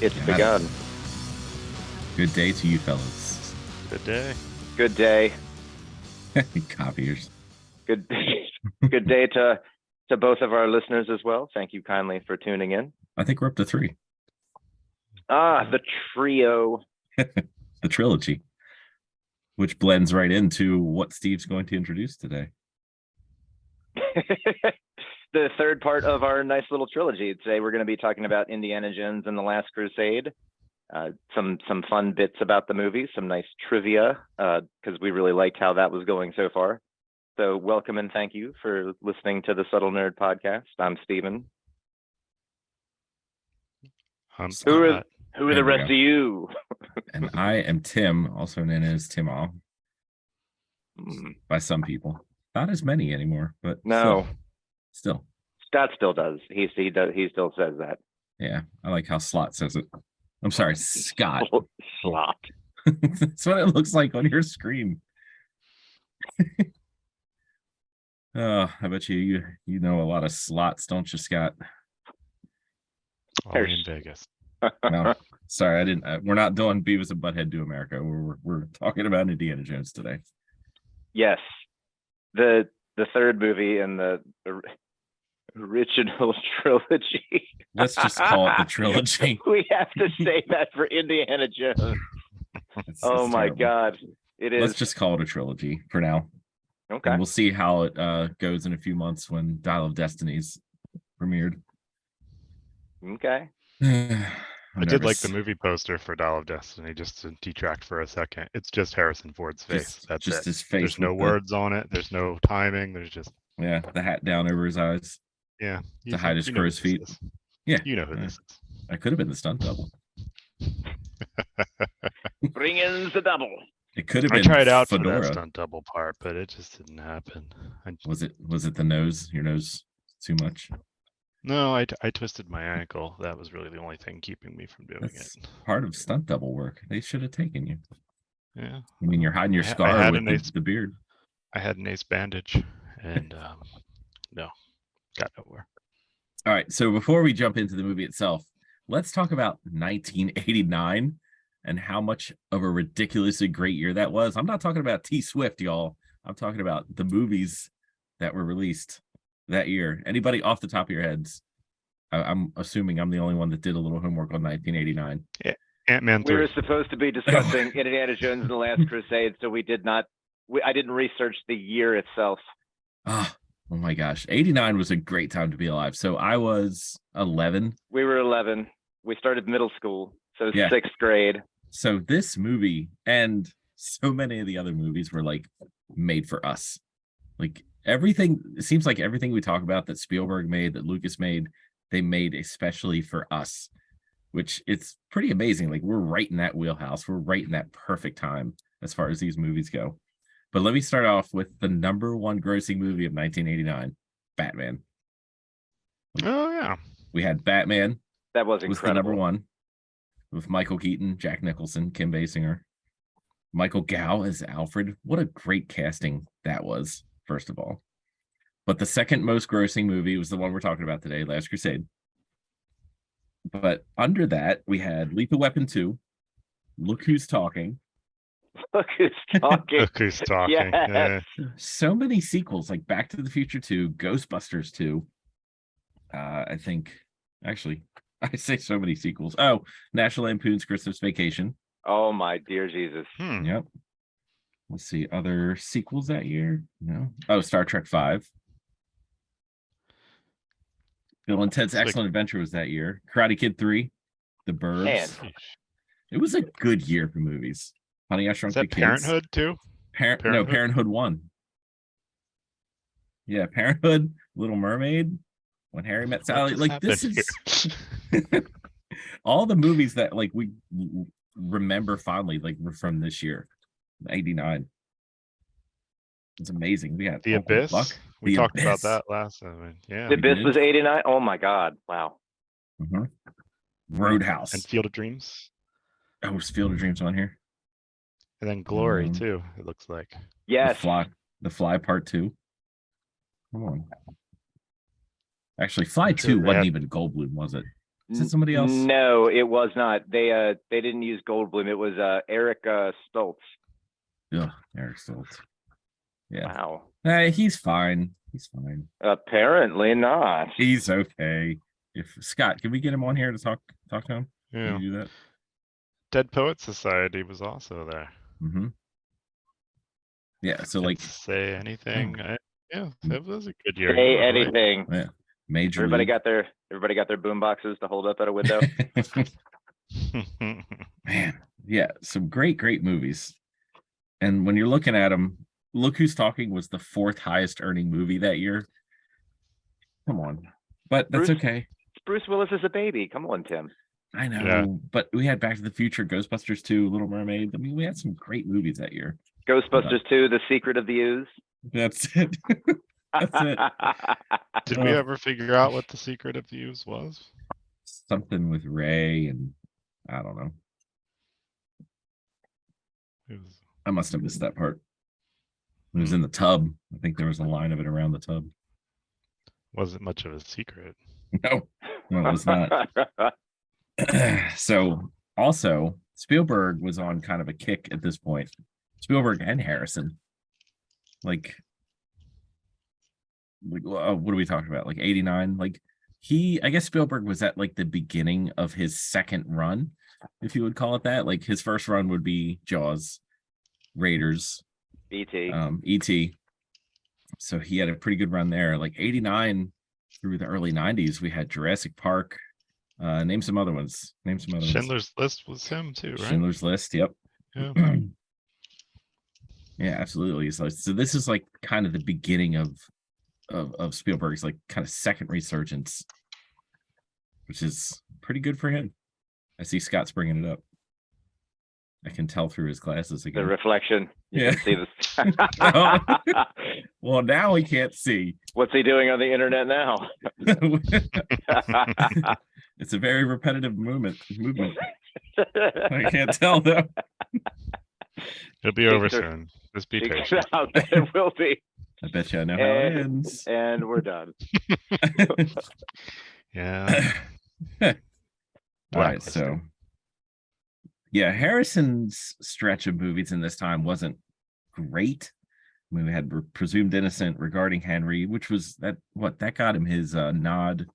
It's Got begun. it. Good day to you, fellas. Good day. Good day. Copiers. Good good day to both of our listeners as well. Thank you kindly for tuning in. I think we're up to 3. The trio. The trilogy, which blends right into what Steve's going to introduce today. The third part of our nice little trilogy. Today we're going to be talking about Indiana Jones and the Last Crusade. Some fun bits about the movie, some nice trivia, because we really liked how that was going so far. So welcome and thank you for listening to the Subtle Nerd Podcast. I'm Steven. Who are the rest of you? And I am Tim, also known as Tim All. By some people. Not as many anymore, but no. Still. Scott still does. He still says that. Yeah, I like how Slot says it. I'm sorry, Scott. Slot. That's what it looks like on your screen. I bet you know a lot of slots, don't you, Scott? Only in Vegas. No, sorry, I didn't. We're not doing Beavis and Butthead Do America. We're talking about Indiana Jones today. Yes, the third movie in the original trilogy. Let's just call it the trilogy. We have to say that for Indiana Jones. It's my terrible. God, it is. Let's just call it a trilogy for now. Okay. And we'll see how it goes in a few months when Dial of Destiny's premiered. Okay. I did like the movie poster for Dial of Destiny, just to detract for a second. It's just Harrison Ford's face. That's just it. his face. There's no words on it. There's no timing. There's just the hat down over his eyes. Yeah. To hide his crow's feet. Yeah. You know who this is. I could have been the stunt double. Bring in the double. It could have been. I tried out Fedora. for that stunt double part, but it just didn't happen. Was it the nose? Your nose too much? No, I twisted my ankle. That was really the only thing keeping me from doing it. Part of stunt double work. They should have taken you. Yeah. I mean, you're hiding your scar with the beard. I had an ace bandage, and no, got nowhere. All right. So before we jump into the movie itself, let's talk about 1989 and how much of a ridiculously great year that was. I'm not talking about T Swift, y'all. I'm talking about the movies that were released that year. Anybody off the top of your heads? I'm assuming I'm the only one that did a little homework on 1989. Yeah. Ant-Man 3. We were supposed to be discussing Indiana Jones and the Last Crusade, so we did not. I didn't research the year itself. Oh my gosh. 89 was a great time to be alive. So I was 11. We were 11. We started middle school. So Yeah. 6th grade. So this movie and so many of the other movies were like made for us. Like everything, it seems like everything we talk about that Spielberg made, that Lucas made, they made especially for us, which it's pretty amazing. Like we're right in that wheelhouse. We're right in that perfect time as far as these movies go. But let me start off with the number one grossing movie of 1989, Batman. Oh, yeah. We had Batman. That was incredible. Was the number one with Michael Keaton, Jack Nicholson, Kim Basinger, Michael Gough as Alfred. What a great casting that was, first of all. But the second most grossing movie was the one we're talking about today, Last Crusade. But under that, we had Lethal Weapon 2, Look Who's Talking. Look who's talking. Look who's talking. Yes. So many sequels, like Back to the Future 2, Ghostbusters 2. I think, actually, I say so many sequels. Oh, National Lampoon's Christmas Vacation. Oh, my dear Jesus. Yep. Let's see, other sequels that year? No. Oh, Star Trek 5. Bill and Ted's Excellent Adventure was that year. Karate Kid 3. The Burbs. Man. It was a good year for movies. Honey, I Shrunk the Kids. Parenthood too? No, Parenthood 1. Yeah, Parenthood, Little Mermaid, When Harry Met Sally. Like this is all the movies that like we remember fondly, like were from this year, 89. It's amazing. We got The Abyss. We talked about that last time. Yeah. The Abyss was 89. Oh my God. Wow. Mm-hmm. Roadhouse. And Field of Dreams. Oh, was Field of Dreams on here? And then Glory too, it looks like. Yes. The Fly Part 2. Come on. Actually, Fly 2 wasn't even Goldblum, was it? Is it somebody else? No, it was not. They didn't use Goldblum. It was Eric Stoltz. Ugh, Eric Stoltz. Yeah. Wow. He's fine. He's fine. Apparently not. He's okay. If Scott, can we get him on here to talk to him? Yeah. Can you do that? Dead Poet Society was also there. Mm-hmm. Yeah. So Didn't like, say anything. Yeah, that was a good year. Say You were right. anything. yeah, major. Everybody league. got their boom boxes to hold up at a window. Man, yeah, some great movies. And when you're looking at them, Look Who's Talking was the 4th highest earning movie that year. Come on, but that's okay. Bruce Willis is a baby. Come on, Tim. I know, Yeah. but we had Back to the Future, Ghostbusters 2, Little Mermaid. I mean, we had some great movies that year. Ghostbusters 2, The Secret of the Ooze. That's it. That's it. Did we ever figure out what the secret of the use was? Something with Ray and I don't know. I must have missed that part. It was in the tub. I think there was a line of it around the tub. Wasn't much of a secret. No, it was not. So also Spielberg was on kind of a kick at this point. Spielberg and Harrison. Like what are we talking about? Like 89? Like I guess Spielberg was at like the beginning of his second run, if you would call it that. Like his first run would be Jaws, Raiders, E.T. E.T. So he had a pretty good run there. Like 89 through the early 90s, we had Jurassic Park. Name some other ones. Schindler's List was him too, right? Schindler's List, yep. Yeah. Yeah, absolutely. So this is like kind of the beginning of Spielberg's like kind of second resurgence, which is pretty good for him. I see Scott's bringing it up. I can tell through his glasses again. The reflection. You can see this. Well, now he can't see. What's he doing on the internet now? It's a very repetitive movement. I can't tell though. It'll be over soon. Just be patient. It will be. I bet you I know how it ends. And we're done. Yeah. All right, so yeah, Harrison's stretch of movies in this time wasn't great. I mean, we had Presumed Innocent, Regarding Henry, which was that got him his nod.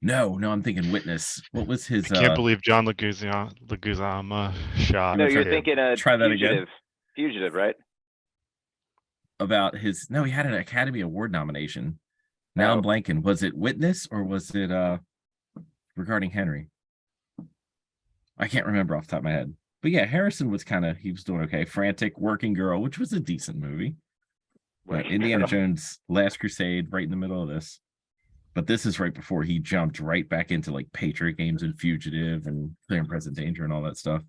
No, I'm thinking Witness. What was his? I can't believe John Leguizamo shot. No, you're thinking try that Fugitive. again. Fugitive, right? About his he had an Academy Award nomination. Now I'm blanking. Was it Witness or was it Regarding Henry? I can't remember off the top of my head. But yeah, Harrison was he was doing okay. Frantic, Working Girl, which was a decent movie. But Indiana Jones, Last Crusade, right in the middle of this. But this is right before he jumped right back into like Patriot Games and Fugitive and Clear and Present Danger and all that stuff.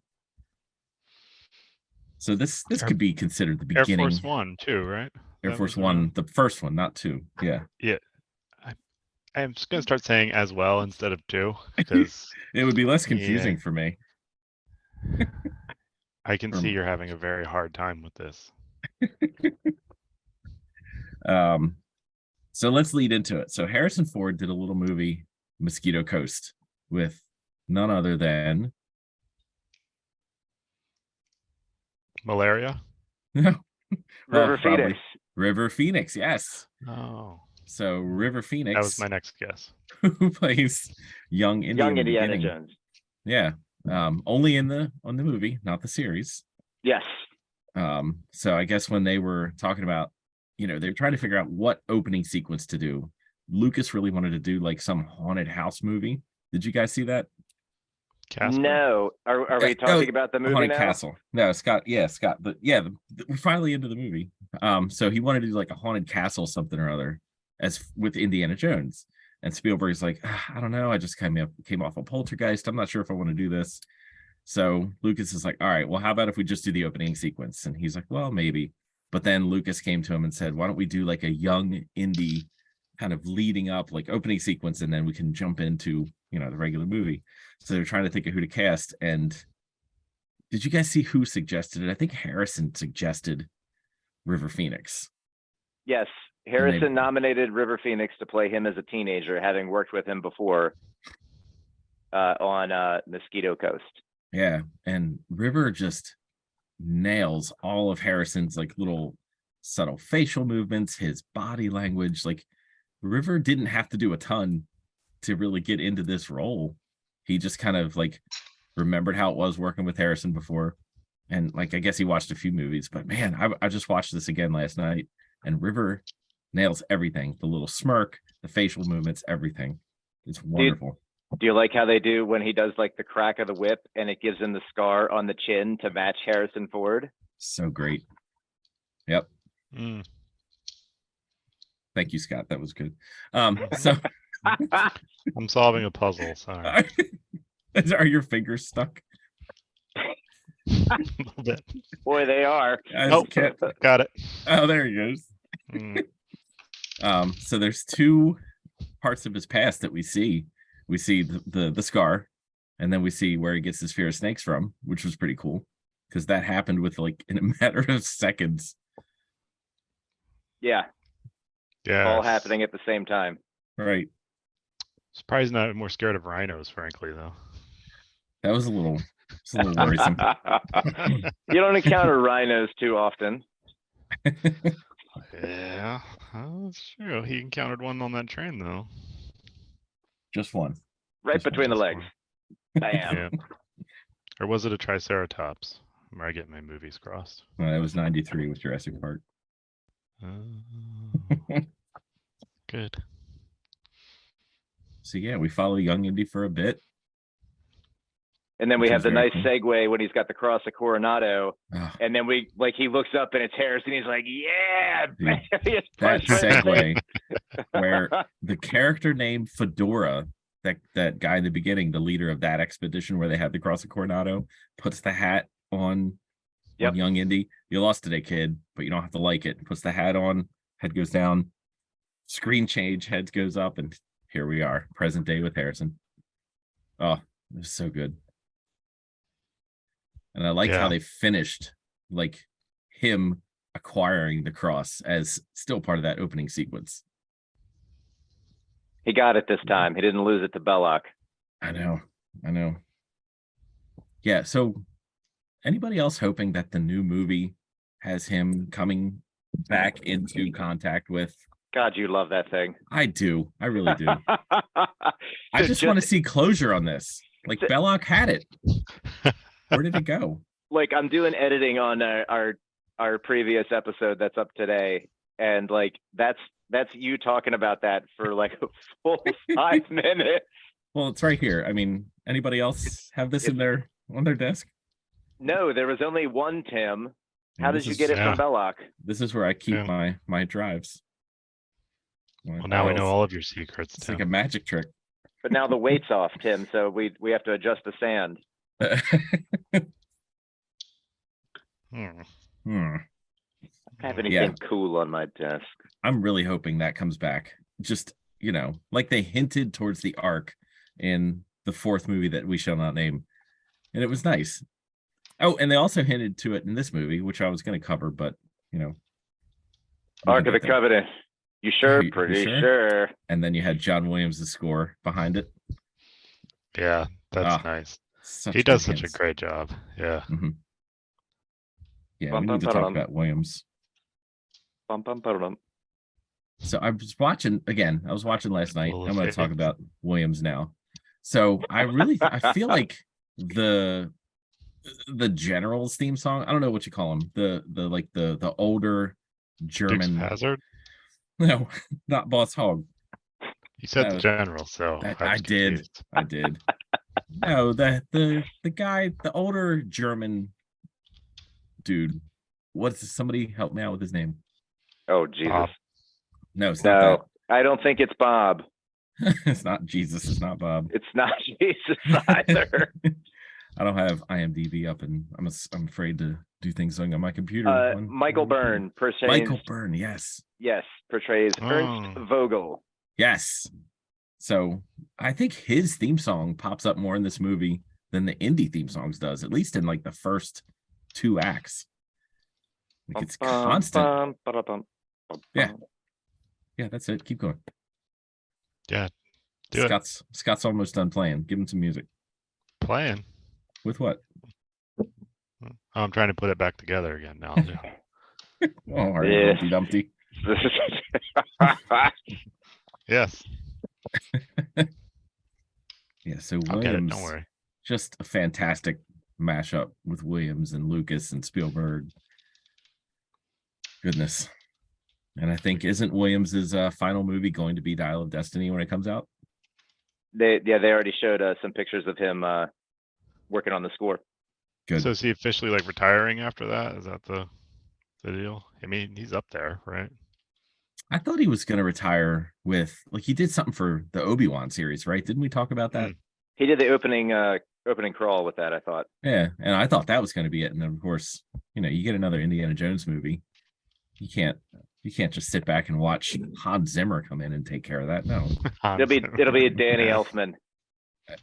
So this could be considered the beginning. Air Force One too, right? Air Force One, the first one, not 2. Yeah. Yeah. I'm just gonna start saying as well instead of 2 because it would be less confusing for me. I can see you're having a very hard time with this. So let's lead into it. So Harrison Ford did a little movie, Mosquito Coast, with none other than Malaria. River Phoenix. River Phoenix, yes. Oh. So River Phoenix. That was my next guess. Who plays young Indiana Jones. Yeah. Only on the movie, not the series. Yes. So I guess when they were talking about, they were trying to figure out what opening sequence to do. Lucas really wanted to do like some haunted house movie. Did you guys see that? Casper? No. Are we talking about the movie Haunted now? Castle. No, Scott. Yeah, Scott. But yeah, we're finally into the movie. So he wanted to do like a haunted castle, something or other, as with Indiana Jones. And Spielberg's like, I don't know. I just came off a Poltergeist. I'm not sure if I want to do this. So Lucas is like, all right, well, how about if we just do the opening sequence? And he's like, well, maybe. But then Lucas came to him and said, why don't we do like a young indie kind of leading up, like opening sequence, and then we can jump into, the regular movie. So they're trying to think of who to cast. And did you guys see who suggested it? I think Harrison suggested River Phoenix. Yes. Harrison nominated River Phoenix to play him as a teenager, having worked with him before. on Mosquito Coast. Yeah, and River just nails all of Harrison's like little subtle facial movements, his body language. Like River didn't have to do a ton to really get into this role. He just kind of like remembered how it was working with Harrison before. And like I guess he watched a few movies, but man, I just watched this again last night, and River nails everything. The little smirk, the facial movements, everything. It's wonderful. Do you like how they do when he does like the crack of the whip and it gives him the scar on the chin to match Harrison Ford? So great. Yep. Mm. Thank you, Scott. That was good. So I'm solving a puzzle. Sorry. Are your fingers stuck? A little bit. Boy, they are. Oh, got it. Oh, there he goes. So there's two parts of his past that we see. We see the scar, and then we see where he gets his fear of snakes from, which was pretty cool because that happened with like in a matter of seconds. Yeah. Yeah. All happening at the same time. Right. Surprised not more scared of rhinos, frankly, though. That was a little worrisome. You don't encounter rhinos too often. Yeah, that's true. He encountered one on that train, though. Just one. Right Just between the Just legs. one. Bam. Yeah. Or was it a triceratops? Where I get my movies crossed. That was 93 with Jurassic Park. Good. So yeah, we follow young Indy for a bit. And then we Which have is the very nice cool. segue when he's got the cross of Coronado. Oh, And then he looks up and it's Harrison. He's like, yeah. Dude, He just that punched right in the face. segue where the character named Fedora, that guy in the beginning, the leader of that expedition where they had the cross of Coronado, puts the hat on young Indy. You lost today, kid, but you don't have to like it. Puts the hat on, head goes down, screen change, head goes up, and here we are, present day with Harrison. Oh, it was so good. And I like how they finished like him acquiring the cross as still part of that opening sequence. He got it this time. He didn't lose it to Belloc. I know. Yeah, so anybody else hoping that the new movie has him coming back into contact with? God, you love that thing. I do. I really do. I just want to see closure on this. Like Belloc had it. Where did it go? Like I'm doing editing on our previous episode that's up today, and like that's you talking about that for like a full 5 minutes. Well, it's right here. I mean, anybody else have this on their desk? No, there was only one, Tim. How did you get it from Belloc? This is where I keep my drives. Well, now we know all of your secrets. It's like a magic trick. But now the weight's off, Tim, so we have to adjust the sand. Have anything cool on my desk? I'm really hoping that comes back. Just, like they hinted towards the arc in the 4th movie that we shall not name. And it was nice. Oh, and they also hinted to it in this movie, which I was going to cover, but, Ark of the Covenant. You sure? Pretty sure. And then you had John Williams' score behind it. Yeah, that's nice. He does such a great job. Yeah. Mm-hmm. Yeah, we need to talk about Williams. So I was watching last night. I'm going to talk about Williams now. So I feel like the General's theme song, I don't know what you call him, the older German Hazard. No, not Boss Hog. You said the General, so I did. No, the guy, the older German dude. Somebody help me out with his name? Oh, Jesus. Bob. No, it's not that. I don't think it's Bob. It's not Jesus. It's not Bob. It's not Jesus either. I don't have IMDb up, and I'm afraid to do things on my computer. Michael Byrne portrays. Michael Byrne, yes. Yes, portrays Ernst Vogel. Yes. So I think his theme song pops up more in this movie than the indie theme songs does, at least in like the first 2 acts. Like it's constant. Yeah, that's it. Keep going. Yeah, Do it. Scott's almost done playing. Give him some music. Playing. With what? Oh, I'm trying to put it back together again now. Oh, all right, Yeah. Humpty Dumpty. Yes. Yeah, so I'll get it. Williams, Don't worry. just a fantastic mashup with Williams and Lucas and Spielberg. Goodness. And I think, isn't Williams's final movie going to be Dial of Destiny when it comes out? They already showed some pictures of him working on the score. Good. So is he officially like retiring after that? Is that the deal? I mean, he's up there, right? I thought he was going to retire with, like, he did something for the Obi-Wan series, right? Didn't we talk about that? He did the opening crawl with that, I thought. Yeah, and I thought that was going to be it. And then, of course, you get another Indiana Jones movie. You can't just sit back and watch Hans Zimmer come in and take care of that. No. It'll be Danny Elfman.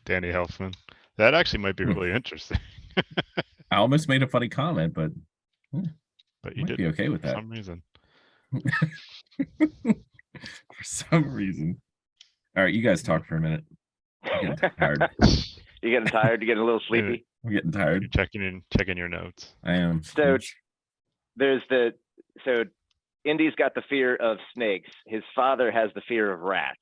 Danny Elfman. That actually might be really interesting. I almost made a funny comment, but But you might did be okay with for that. some reason. For some reason. All right, you guys talk for a minute. I'm getting tired. You getting tired? You getting a little sleepy? I'm getting You're tired. checking your notes. I am. So Indy's got the fear of snakes. His father has the fear of rats.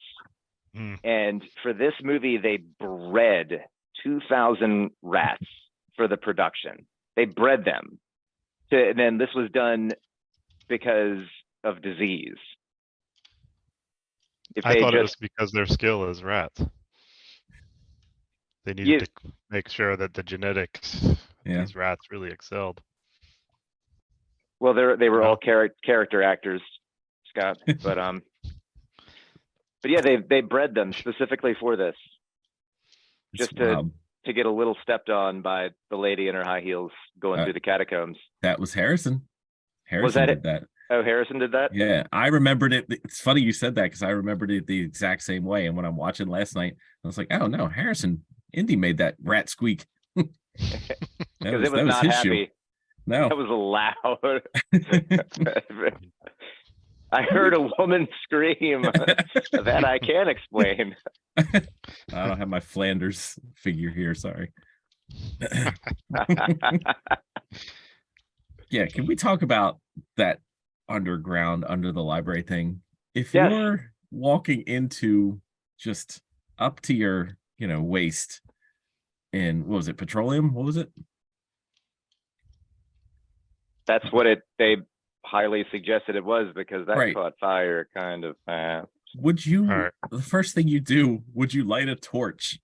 And for this movie, they bred 2,000 rats for the production. They bred them. And then this was done because of disease. I thought it was because their skill is rats. They needed to make sure that the genetics of these rats really excelled. Well, they were all character actors, Scott. But yeah, they bred them specifically for this, just to get a little stepped on by the lady in her high heels going through the catacombs. That was Harrison. Was that did that. Oh, Harrison did that? Yeah, I remembered it. It's funny you said that because I remembered it the exact same way. And when I'm watching last night, I was like, oh no, Indy made that rat squeak. Because it was not happy. Show. No. That was loud. I heard a woman scream. That I can't explain. I don't have my Flanders figure here. Sorry. Yeah, can we talk about that underground under the library thing? If you're walking into just up to your waist in, what was it, petroleum? What was it? That's what they highly suggested it was, because that caught fire kind of fast. Would you, the first thing you do, would you light a torch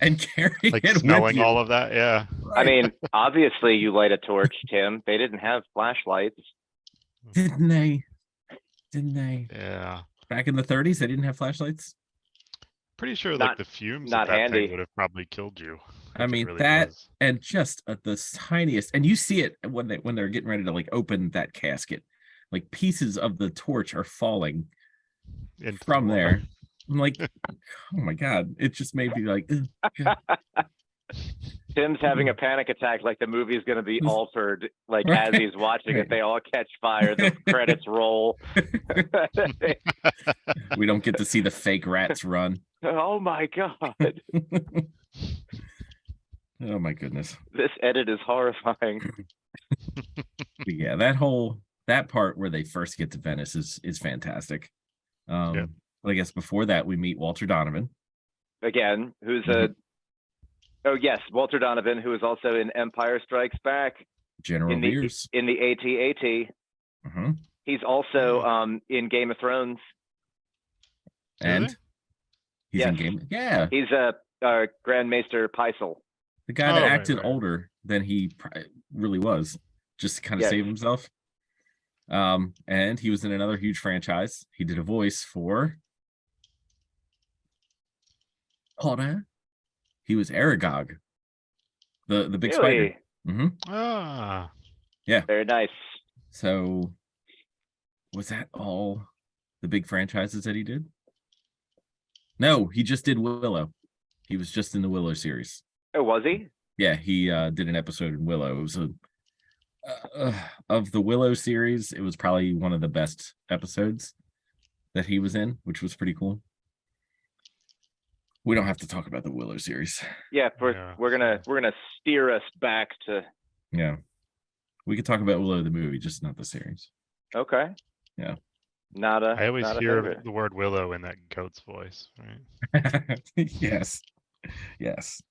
and carry it smelling with you? all of that? Yeah. I mean, obviously you light a torch, Tim. They didn't have flashlights. Didn't they? Yeah. Back in the 30s, they didn't have flashlights? Pretty sure like the fumes not of that handy. thing would have probably killed you. I mean, really was. And just at the tiniest, and you see it when they're getting ready to like open that casket, like pieces of the torch are falling from there. I'm like, oh my God, it just made me like, Tim's having a panic attack, like the movie is going to be altered, like as he's watching it, they all catch fire, the credits roll. We don't get to see the fake rats run. Oh my God. Oh my goodness. This edit is horrifying. Yeah, that part where they first get to Venice is fantastic. But I guess before that we meet Walter Donovan. Again, who's Walter Donovan, who is also in Empire Strikes Back. General Veers. In the AT-AT. Uh-huh. He's also in Game of Thrones. And he's in Game. Yeah. He's Grand Maester Pycelle. The guy that acted older than he really was, just to kind of save himself. And he was in another huge franchise. He did a voice for Potter. He was Aragog, the big spider. Mm-hmm. Ah, yeah, very nice. So, was that all the big franchises that he did? No, he just did Willow. He was just in the Willow series. Oh, was he? Yeah, he did an episode in Willow. It was of the Willow series, it was probably one of the best episodes that he was in, which was pretty cool. We don't have to talk about the Willow series. Yeah, Yeah. we're gonna steer us back to. Yeah. We could talk about Willow the movie, just not the series. Okay. Yeah. I always not a hear favorite. the word Willow in that goat's voice, right? Yes. Yes.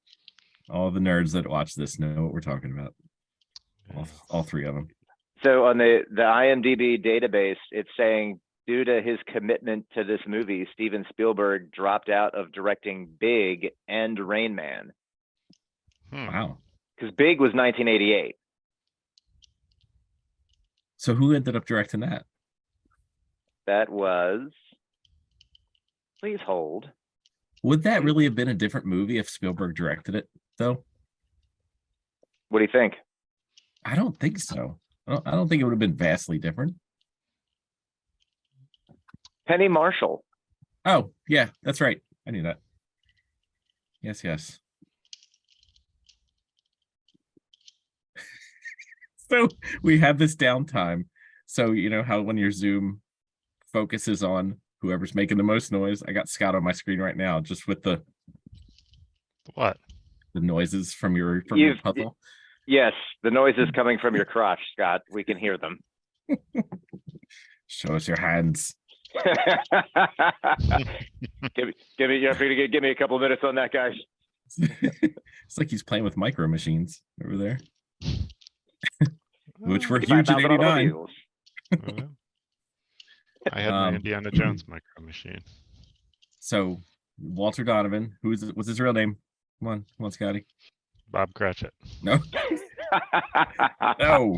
All the nerds that watch this know what we're talking about. All three of them. So on the IMDb database, it's saying due to his commitment to this movie, Steven Spielberg dropped out of directing Big and Rain Man. Wow. Because Big was 1988. So who ended up directing that? That was. Please hold. Would that really have been a different movie if Spielberg directed it, though? What do you think? I don't think so. I don't think it would have been vastly different. Penny Marshall. Oh, yeah, that's right. I knew that. Yes, yes. So we have this downtime. So you know how when your Zoom focuses on whoever's making the most noise, I got Scott on my screen right now, just with the What? the noises from your puzzle. Yes, the noises coming from your crotch, Scott. We can hear them. Show us your hands. give me a couple minutes on that, guys. It's like he's playing with micro machines over there, which were huge in 5,000 '89. automobiles. I had my Indiana Jones micro machine. So Walter Donovan, what's his real name? Come on, Scotty. Bob Cratchit. No. No.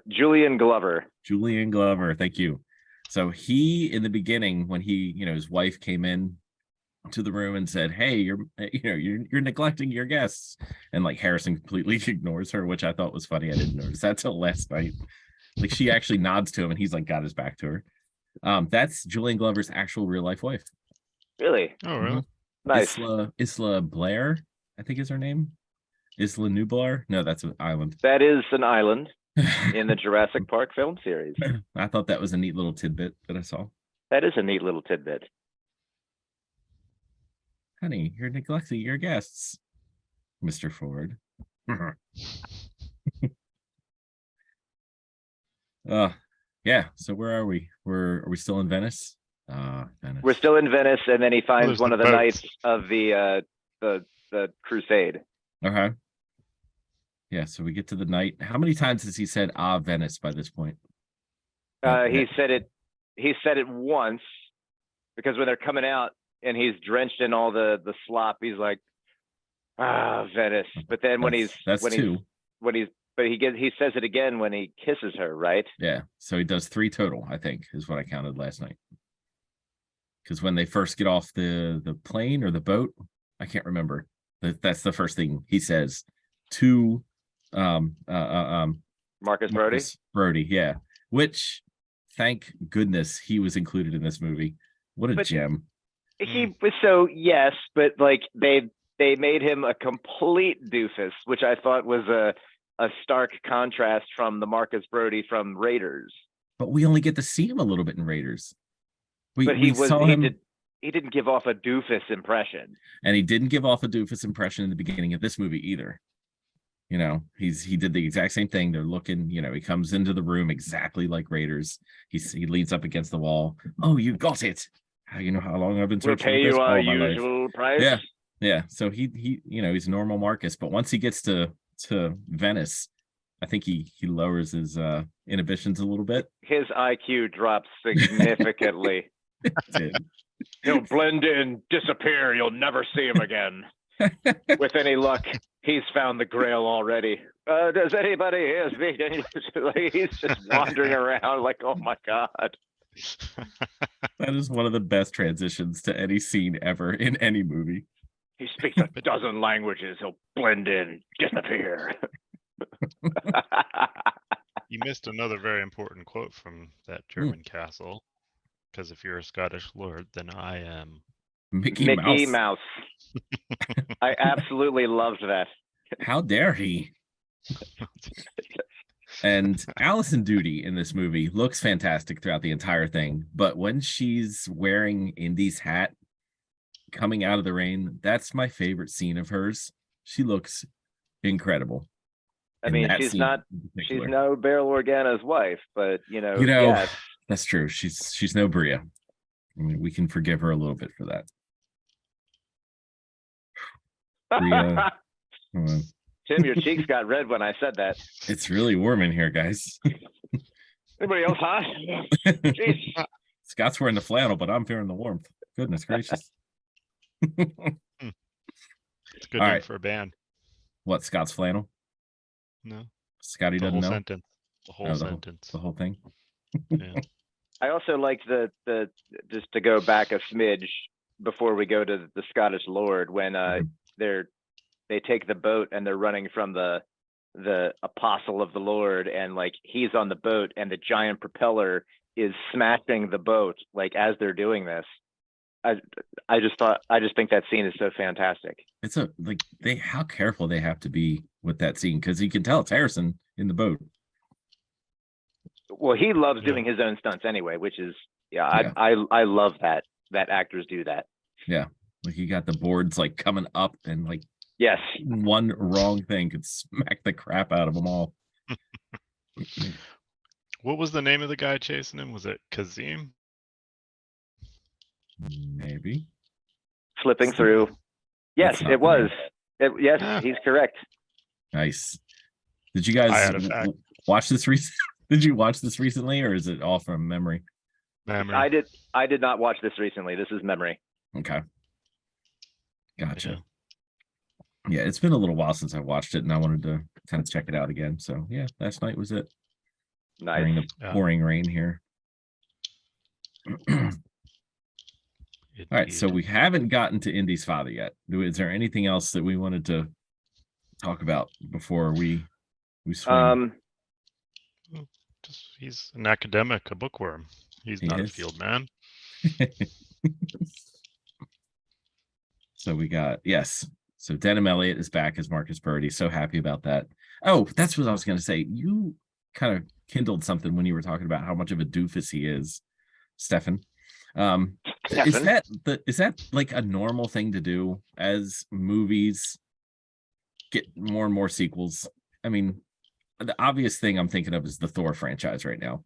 Julian Glover. Julian Glover, thank you. So he, in the beginning, when he, his wife came in to the room and said, "Hey, you're neglecting your guests," and like Harrison completely ignores her, which I thought was funny. I didn't notice that till last night. Like she actually nods to him, and he's like got his back to her. That's Julian Glover's actual real life wife. Really? Oh, really? Nice. Isla Blair, I think is her name. Isla Nublar? No, that's an island. That is an island in the Jurassic Park film series. I thought that was a neat little tidbit that I saw. That is a neat little tidbit. Honey, you're neglecting your guests, Mr. Ford. Yeah. So where are we? Are we still in Venice? Venice. We're still in Venice, and then he finds there's one the of the boats. knights of the Crusade. Okay. Yeah, so we get to the night. How many times has he said Venice by this point? He said it once, because when they're coming out and he's drenched in all the slop, he's like, Venice. But then he says it again when he kisses her, right? Yeah. So he does 3 total, I think, is what I counted last night. Because when they first get off the plane or the boat, I can't remember. That's the first thing he says to Marcus Brody, yeah. Which, thank goodness, he was included in this movie. What a gem. He was so yes, but like they made him a complete doofus, which I thought was a stark contrast from the Marcus Brody from Raiders. But we only get to see him a little bit in Raiders. He didn't give off a doofus impression. And he didn't give off a doofus impression in the beginning of this movie either. He did the exact same thing. They're looking, he comes into the room exactly like Raiders. He leans up against the wall. Oh, you got it. You know how long I've been searching for this? We'll pay you all our my usual life. price. Yeah. So he he's normal Marcus, but once he gets to Venice, I think he lowers his inhibitions a little bit. His IQ drops significantly. He'll blend in, disappear. You'll never see him again. With any luck, he's found the Grail already. Does anybody here speak English? He's just wandering around like, oh my God. That is one of the best transitions to any scene ever in any movie. He speaks a dozen languages. He'll blend in, disappear. You missed another very important quote from that German castle. Because if you're a Scottish lord, then I am Mickey Mouse. I absolutely loved that. How dare he? And Allison Duty in this movie looks fantastic throughout the entire thing. But when she's wearing Indy's hat coming out of the rain, that's my favorite scene of hers. She looks incredible. I in mean, that she's scene not, in she's particular. no Beryl Organa's wife, but yes. That's true. She's no Bria. I mean, we can forgive her a little bit for that. Bria, come on. Tim, your cheeks got red when I said that. It's really warm in here, guys. Anybody else hot? Jeez. Scott's wearing the flannel, but I'm feeling the warmth. Goodness gracious. It's a good All name right. for a band. What, Scott's flannel? No, Scotty the doesn't whole know. sentence. The whole Oh, sentence. the whole thing. Yeah. I also like the just to go back a smidge before we go to the Scottish Lord when they take the boat and they're running from the apostle of the Lord, and like he's on the boat and the giant propeller is smashing the boat like as they're doing this. I just think that scene is so fantastic. It's how careful they have to be with that scene, because you can tell it's Harrison in the boat. Well, he loves doing his own stunts anyway, which is I love that actors do that. Yeah, like he got the boards like coming up, and like yes, one wrong thing could smack the crap out of them all. What was the name of the guy chasing him? Was it Kazim? Maybe. Flipping through. Yes, it was. Yes, he's correct. Nice. Did you guys watch this recently? Did you watch this recently, or is it all from memory? Memory. I did not watch this recently. This is memory. Okay. Gotcha. Yeah, it's been a little while since I watched it, and I wanted to kind of check it out again. So yeah, last night was it. Nice. During the pouring rain here. All right, so we haven't gotten to Indy's father yet. Is there anything else that we wanted to talk about before we swing? Just he's an academic, a bookworm. He's not a field man. So we got So Denham Elliott is back as Marcus Purdy. So happy about that. Oh, that's what I was going to say. You kind of kindled something when you were talking about how much of a doofus he is, Stefan. Is that like a normal thing to do as movies get more and more sequels? I mean, the obvious thing I'm thinking of is the Thor franchise right now.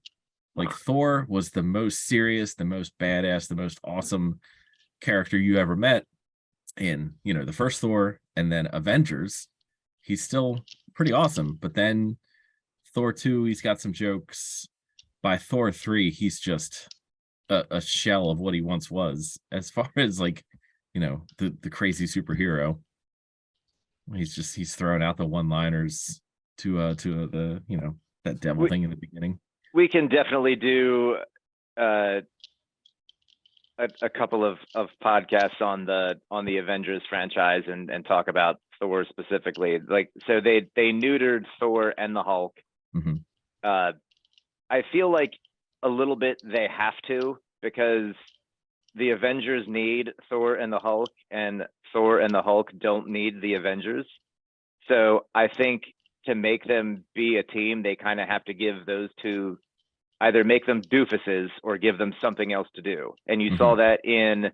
Like Thor was the most serious, the most badass, the most awesome character you ever met in, the first Thor, and then Avengers. He's still pretty awesome, but then Thor 2, he's got some jokes. By Thor 3, he's just a shell of what he once was, as far as like, the crazy superhero. He's throwing out the one-liners to the that devil thing in the beginning. We can definitely do a couple of podcasts on the Avengers franchise and talk about Thor specifically. Like, so they neutered Thor and the Hulk. Mm-hmm. I feel like a little bit they have to, because the Avengers need Thor and the Hulk, and Thor and the Hulk don't need the Avengers. So I think to make them be a team, they kind of have to give those two, either make them doofuses or give them something else to do. And you saw that in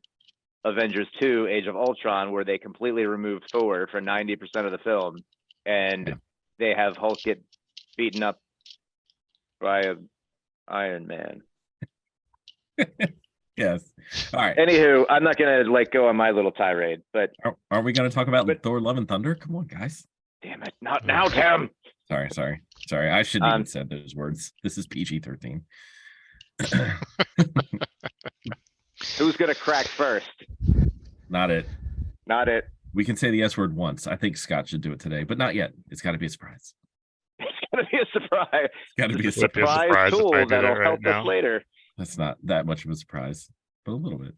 Avengers 2, Age of Ultron, where they completely removed Thor for 90% of the film, and they have Hulk get beaten up by an Iron Man. Yes. All right. Anywho, I'm not gonna go on my little tirade, but are we gonna talk about Thor: Love and Thunder? Come on, guys. Damn it! Not now, Tim. Sorry. I shouldn't even said those words. This is PG-13. Who's gonna crack first? Not it. We can say the S word once. I think Scott should do it today, but not yet. It's got to be a surprise. It's gotta be a surprise. It's got to be a surprise tool that'll help us later. That's not that much of a surprise, but a little bit.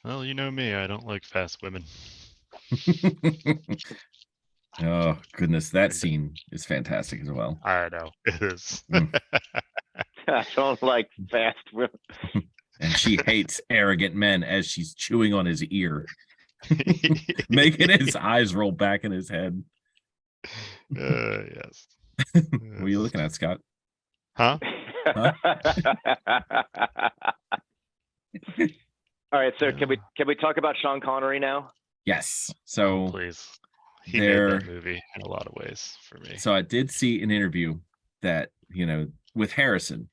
Well, you know me. I don't like fast women. Oh, goodness. That scene is fantastic as well. I know. It is. I don't like fast women. And she hates arrogant men as she's chewing on his ear, making his eyes roll back in his head. Yes. What are you looking at, Scott? Huh? Huh? All right, so can we talk about Sean Connery now? Yes. Oh, So please. He made there. that movie in a lot of ways for me. So I did see an interview that with Harrison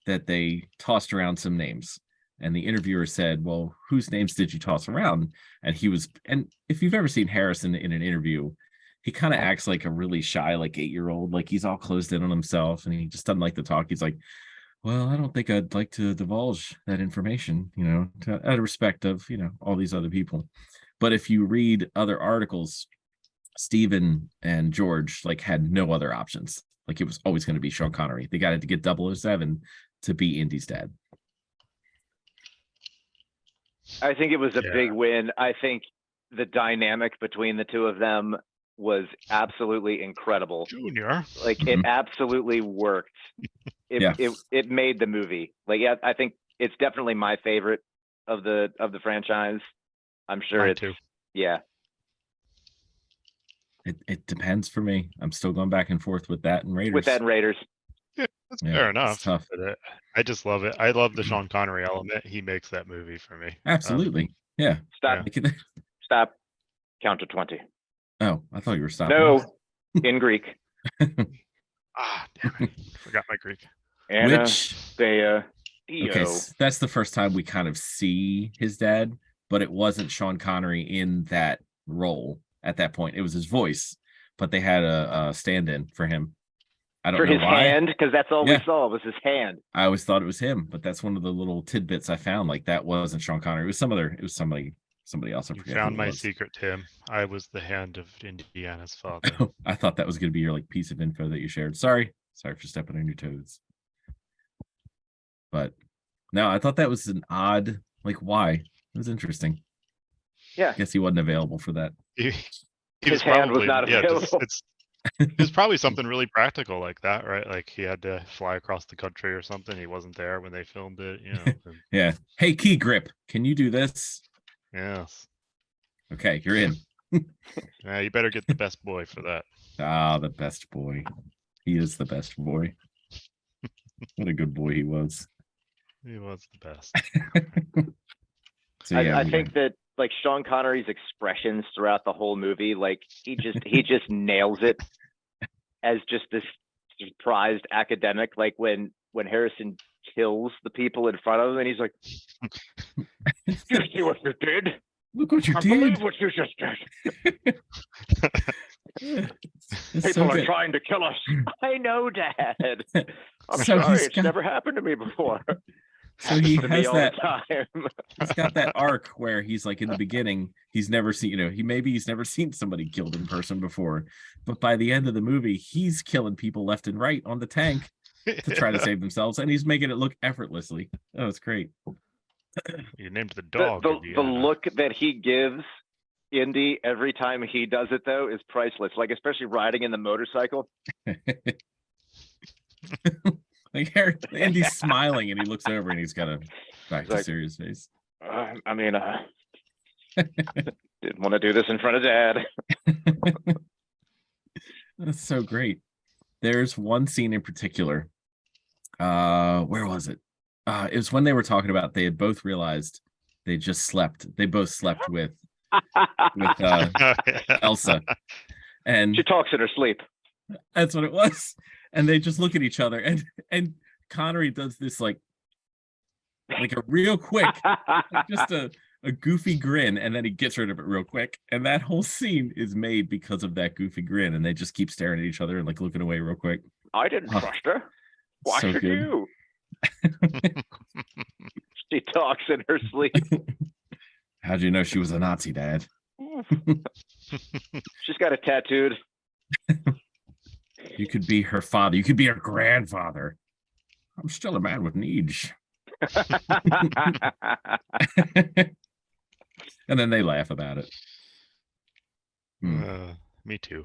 that they tossed around some names, and the interviewer said, "Well, whose names did you toss around?" And if you've ever seen Harrison in an interview, he kind of acts like a really shy, like 8-year-old, like he's all closed in on himself, and he just doesn't like to talk. He's like, "Well, I don't think I'd like to divulge that information, out of respect of all these other people." But if you read other articles, Stephen and George like had no other options. Like it was always going to be Sean Connery. They got to get 007 to be Indy's dad. I think it was a Yeah. big win. I think the dynamic between the two of them was absolutely incredible. Junior. Like it absolutely worked. It made the movie. Like, yeah, I think it's definitely my favorite of the franchise. I'm sure Mine it's too. yeah. It depends for me. I'm still going back and forth with that and Raiders. With that and Raiders. Yeah, that's Yeah, fair it's enough. tough. But I just love it. I love the Sean Connery element. He makes that movie for me. Absolutely. Yeah. Stop. Yeah. Stop. Count to 20. Oh, I thought you were stopping. No, in Greek. Ah, damn it. Forgot my Greek. Anna, Which Thea, okay, that's the first time we kind of see his dad, but it wasn't Sean Connery in that role at that point. It was his voice, but they had a stand-in for him. I don't for know his why. hand, because that's all Yeah. we saw was his hand. I always thought it was him, but that's one of the little tidbits I found. Like that wasn't Sean Connery. It was somebody else. I You forget. found who it my was. secret, Tim. I was the hand of Indiana's father. I thought that was going to be your like piece of info that you shared. Sorry for stepping on your toes. But no, I thought that was an odd. Like, why? It was interesting. Yeah. I guess he wasn't available for that. He His hand was not available. It was probably something really practical like that, right? Like he had to fly across the country or something. He wasn't there when they filmed it, and- Yeah. Hey, Key Grip, can you do this? Yes. Okay, you're in. Yeah, you better get the best boy for that. Ah, the best boy. He is the best boy. What a good boy he was. He was the best. So yeah, I think that like Sean Connery's expressions throughout the whole movie, like he just nails it as just this surprised academic. Like when Harrison kills the people in front of him, and he's like, "You see what you did? Look what you I did. believe what you just did. It's People so are good. trying to kill us." I know, Dad. I'm So sorry, he's it's got- never happened to me before. So he Happens to me has all that. the time. He's got that arc where he's like in the beginning, he's never seen, he's never seen somebody killed in person before, but by the end of the movie, he's killing people left and right on the tank to try to save themselves, and he's making it look effortlessly. Oh, it's great. You named the dog. The Indiana. look that he gives Indy every time he does it, though, is priceless. Like, especially riding in the motorcycle. Like Andy's smiling and he looks over and he's got a back to like, serious face. I mean, didn't want to do this in front of Dad. That's so great. There's one scene in particular. Where was it? It was when they were talking about they had both realized they just slept. They both slept with Elsa, and She talks in her sleep. that's what it was. And they just look at each other, and Connery does this like a real quick, just a goofy grin, and then he gets rid of it real quick. And that whole scene is made because of that goofy grin, and they just keep staring at each other and like looking away real quick. I didn't trust her. Why so should good. you? She talks in her sleep. How'd you know she was a Nazi, Dad? She's got it tattooed. You could be her father. You could be her grandfather. I'm still a man with needs. And then they laugh about it. Me too.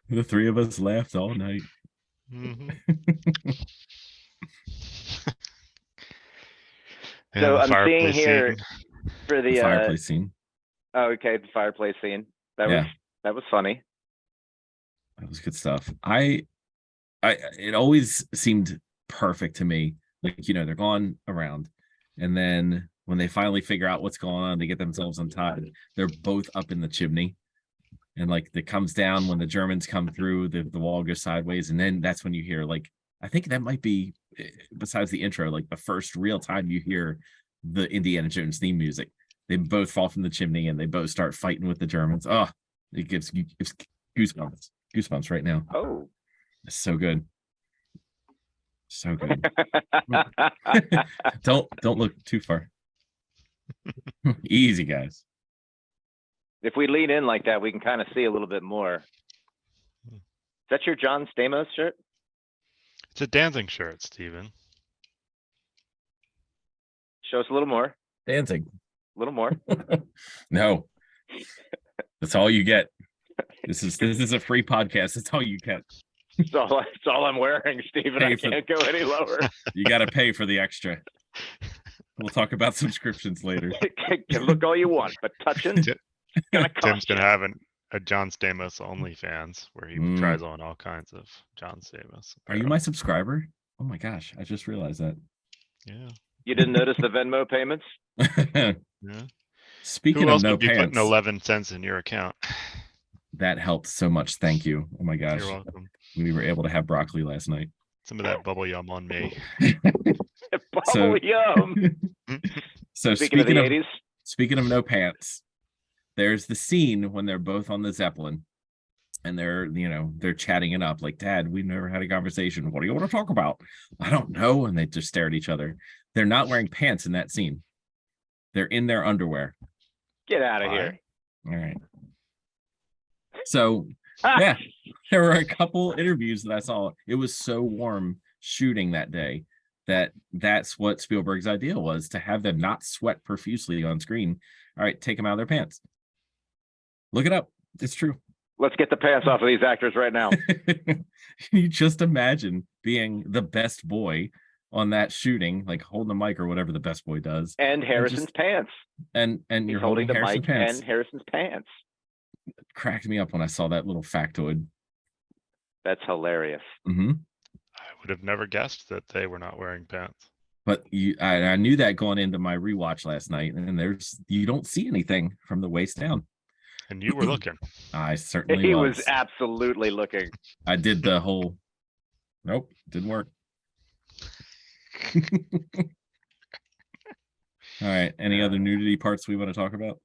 The three of us laughed all night. Mhm. So And the I'm seeing fireplace here scene. for The the fireplace scene. oh, okay, the fireplace scene. That Yeah. was funny. That was good stuff. It always seemed perfect to me. Like, they're going around, and then when they finally figure out what's going on, they get themselves untied. They're both up in the chimney, and like it comes down when the Germans come through, the wall goes sideways, and then that's when you hear like I think that might be besides the intro, like the first real time you hear the Indiana Jones theme music. They both fall from the chimney and they both start fighting with the Germans. Oh, it gives goosebumps right now. Oh. It's so good. So good. Don't look too far. Easy, guys. If we lean in like that, we can kind of see a little bit more. Is that your John Stamos shirt? It's a dancing shirt, Steven. Show us a little more. Dancing. A little more. No. That's all you get. This is a free podcast. That's all you get. That's all I'm wearing, Steven. I can't go any lower. You got to pay for the extra. We'll talk about subscriptions later. Can look all you want, but touching gonna cost Tim's gonna you. have a John Stamos OnlyFans where he tries on all kinds of John Stamos. Are you my subscriber? Oh my gosh, I just realized that. Yeah. You didn't notice the Venmo payments? Yeah. Speaking Who of else no would be pants, putting 11 cents in your account? that helped so much. Thank you. Oh my gosh. You're welcome. We were able to have broccoli last night. Some of that bubble yum on me. Bubble yum. So Speaking of the 80s. Speaking of no pants, there's the scene when they're both on the Zeppelin and they're chatting it up like, Dad, we've never had a conversation. What do you want to talk about? I don't know. And they just stare at each other. They're not wearing pants in that scene. They're in their underwear. Get out of here. All right. So yeah, there were a couple interviews that I saw. It was so warm shooting that day that's what Spielberg's idea was, to have them not sweat profusely on screen. All right, take them out of their pants. Look it up. It's true. Let's get the pants off of these actors right now. You just imagine being the best boy on that shooting, like holding the mic or whatever the best boy does. And Harrison's pants. And He's you're holding the Harrison mic pants. and Harrison's pants. It cracked me up when I saw that little factoid. That's hilarious. Mm-hmm. I would have never guessed that they were not wearing pants. But I knew that going into my rewatch last night, and you don't see anything from the waist down. And you were looking. I certainly He was. was absolutely looking. I did the whole. Nope, didn't work. All right. Any other nudity parts we want to talk about?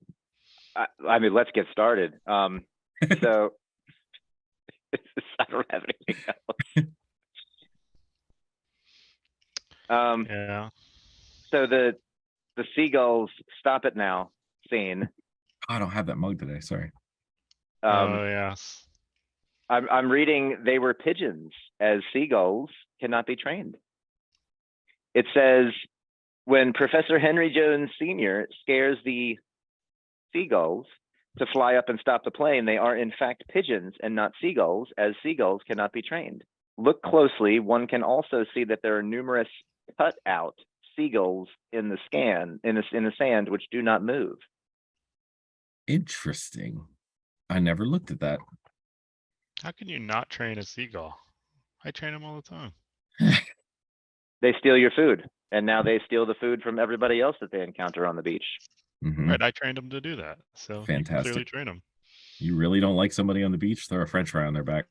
I mean, let's get started. So I don't have anything else. Yeah. So the seagulls stop it now scene. I don't have that mug today. Sorry. Oh yes. I'm reading they were pigeons, as seagulls cannot be trained. It says when Professor Henry Jones Sr. scares the seagulls to fly up and stop the plane, they are in fact pigeons and not seagulls, as seagulls cannot be trained. Look closely. One can also see that there are numerous cut out seagulls in the sand which do not move. Interesting. I never looked at that. How can you not train a seagull? I train them all the time. They steal your food, and now they steal the food from everybody else that they encounter on the beach. Mm-hmm. Right, I trained them to do that. So Fantastic. You can clearly train them. You really don't like somebody on the beach? Throw a French fry on their back.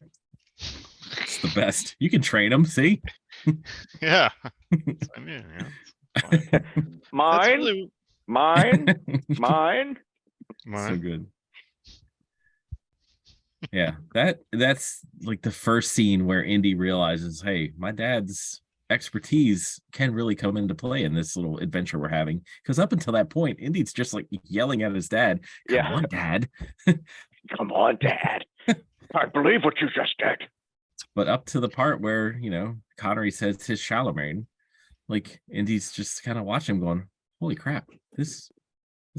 It's the best. You can train them. See? Yeah. I mean, yeah. It's fine. Mine, really... mine. So good. Yeah, that's like the first scene where Indy realizes, hey, my dad's expertise can really come into play in this little adventure we're having. Because up until that point, Indy's just like yelling at his dad. Come on, Dad. Come on, Dad. Can't believe what you just did. But up to the part where, Connery says his Charlemagne, like Indy's just kind of watching him going, holy crap, this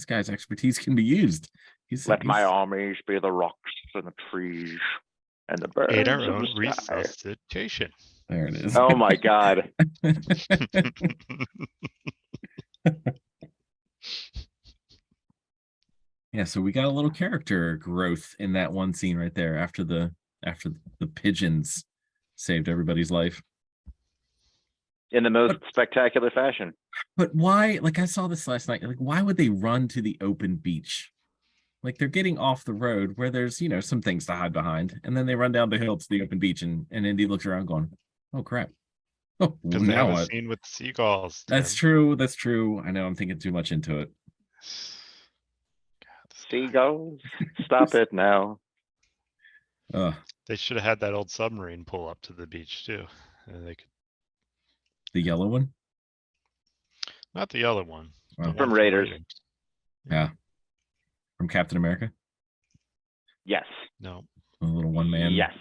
guy's expertise can be used. Let my armies be the rocks and the trees and the birds. Ate our of own the sky. resuscitation. There it is. Oh my God. Yeah, so we got a little character growth in that one scene right there after the pigeons saved everybody's life. In the most spectacular fashion. But why? Like, I saw this last night. Like, why would they run to the open beach? Like, they're getting off the road where there's, some things to hide behind, and then they run down the hill to the open beach, and Indy looks around going, "Oh crap! Oh, Because they now have a what?" scene with seagulls. That's Tim. true. That's true. I know I'm thinking too much into it. God, this guy. Seagulls, stop it now. They should have had that old submarine pull up to the beach too. And they could, The yellow one? not the yellow one. The Oh. one From Raiders. Yeah. From Captain America? Yes. No. A little one man. Yes.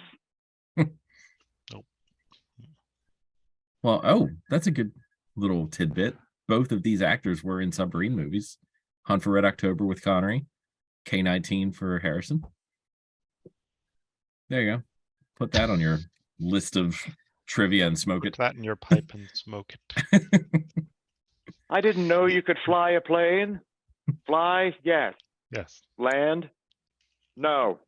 Well, that's a good little tidbit. Both of these actors were in submarine movies. Hunt for Red October with Connery, K-19 for Harrison. There you go. Put that on your list of trivia and smoke Put it. that in your pipe and smoke it. I didn't know you could fly a plane. Fly, yes. Yes. Land, no.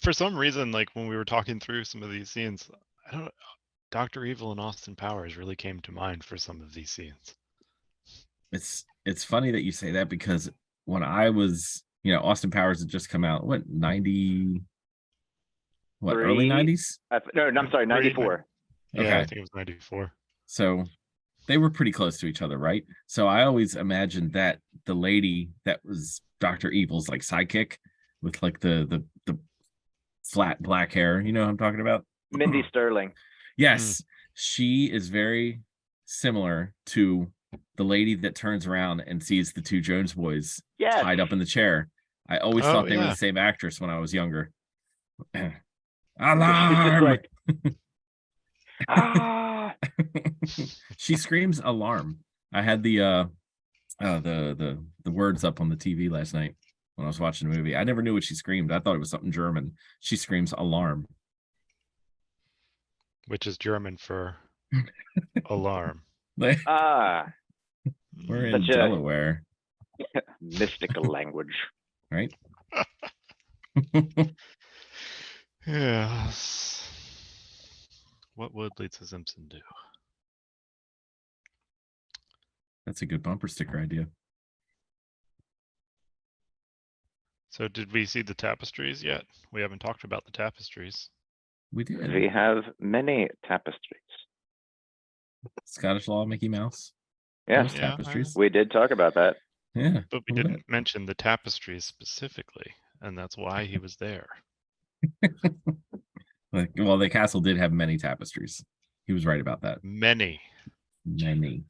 For some reason, like when we were talking through some of these scenes, I don't know, Dr. Evil and Austin Powers really came to mind for some of these scenes. It's funny that you say that, because when I was, Austin Powers had just come out, what, 90, early 90s? No, I'm sorry, 94. Yeah, Okay. I think it was 94. So they were pretty close to each other, right? So I always imagined that the lady that was Dr. Evil's like sidekick with like the flat black hair, you know what I'm talking about? Mindy Sterling. Yes, she is very similar to the lady that turns around and sees the two Jones boys Yes. tied up in the chair. I always Oh, thought they were yeah. the same actress when I was younger. She's just Alarm! like, ah. She screams alarm. I had the words up on the TV last night when I was watching the movie. I never knew what she screamed. I thought it was something German. She screams alarm. Which is German for alarm. Ah. We're in Such a- Delaware, Mystical language. right? Yes. What would Lisa Simpson do? That's a good bumper sticker idea. So did we see the tapestries yet? We haven't talked about the tapestries. We did. We have many tapestries. Scottish law, Mickey Mouse. Yeah, Those tapestries. we did talk about that. Yeah. But we didn't mention the tapestries specifically, and that's why he was there. Well, the castle did have many tapestries. He was right about that. Many. Many.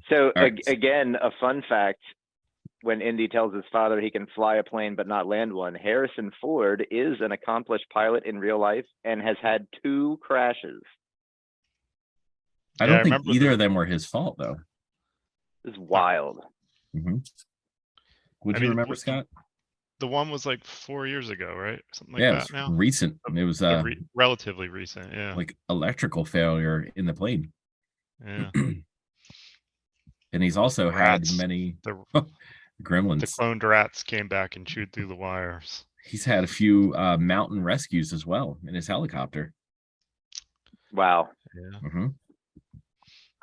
So right. Again, a fun fact, when Indy tells his father he can fly a plane but not land one, Harrison Ford is an accomplished pilot in real life and has had 2 crashes. I Yeah, I don't think remember either of them were his fault, though. This is wild. Mm-hmm. Would I you mean, remember, Scott? The one was like 4 years ago, right? Something like Yeah, it that was now. recent. It was Relatively recent, yeah. like electrical failure in the plane. Yeah. And he's also had Rats. many The gremlins. cloned rats came back and chewed through the wires. He's had a few mountain rescues as well in his helicopter. Wow. Yeah. Mm-hmm.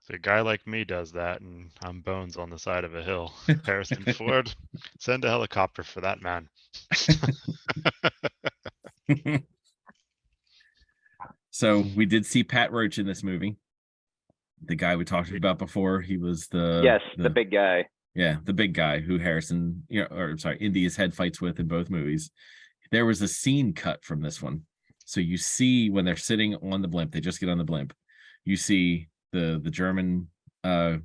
So a guy like me does that, and I'm bones on the side of a hill. Harrison Ford, send a helicopter for that man. So we did see Pat Roach in this movie. The guy we talked about before. He was the big guy. Yeah, the big guy who Harrison, Indy's head fights with in both movies. There was a scene cut from this one. So you see when they're sitting on the blimp, they just get on the blimp. You see the German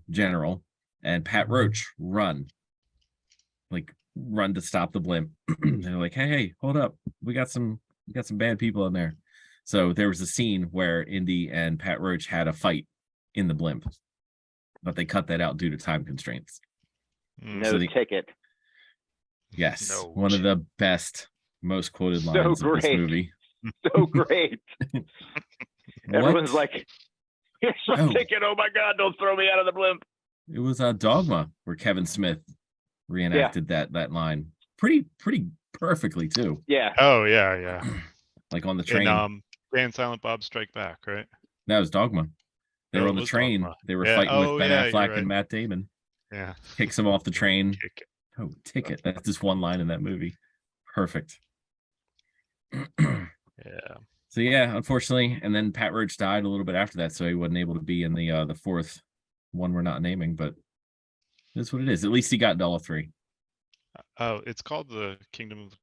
general and Pat Roach run to stop the blimp. They're like, hey, hold up. We got some bad people in there. So there was a scene where Indy and Pat Roach had a fight in the blimp, but they cut that out due to time constraints. No ticket. Yes, No. one of the best, most quoted So lines of this great. movie. So great. Everyone's like, here's my ticket. Oh my God, don't throw me out of the blimp. It was a Dogma where Kevin Smith reenacted that line. Pretty perfectly too. Yeah. Oh yeah. Like on the In train. Jay and Silent Bob Strike Back, right? That was Dogma. They Oh, were it on the was train. Dogma. They were Yeah. fighting with Oh Ben yeah, you're Affleck right. and Matt Damon. Yeah. Kicks him off the train. Kick it. Oh, ticket. That's just one line in that movie. Perfect. Yeah. So yeah, unfortunately, and then Pat Roach died a little bit after that, so he wasn't able to be in the fourth one we're not naming, but that's what it is. At least he got $3. Oh, it's called the Kingdom of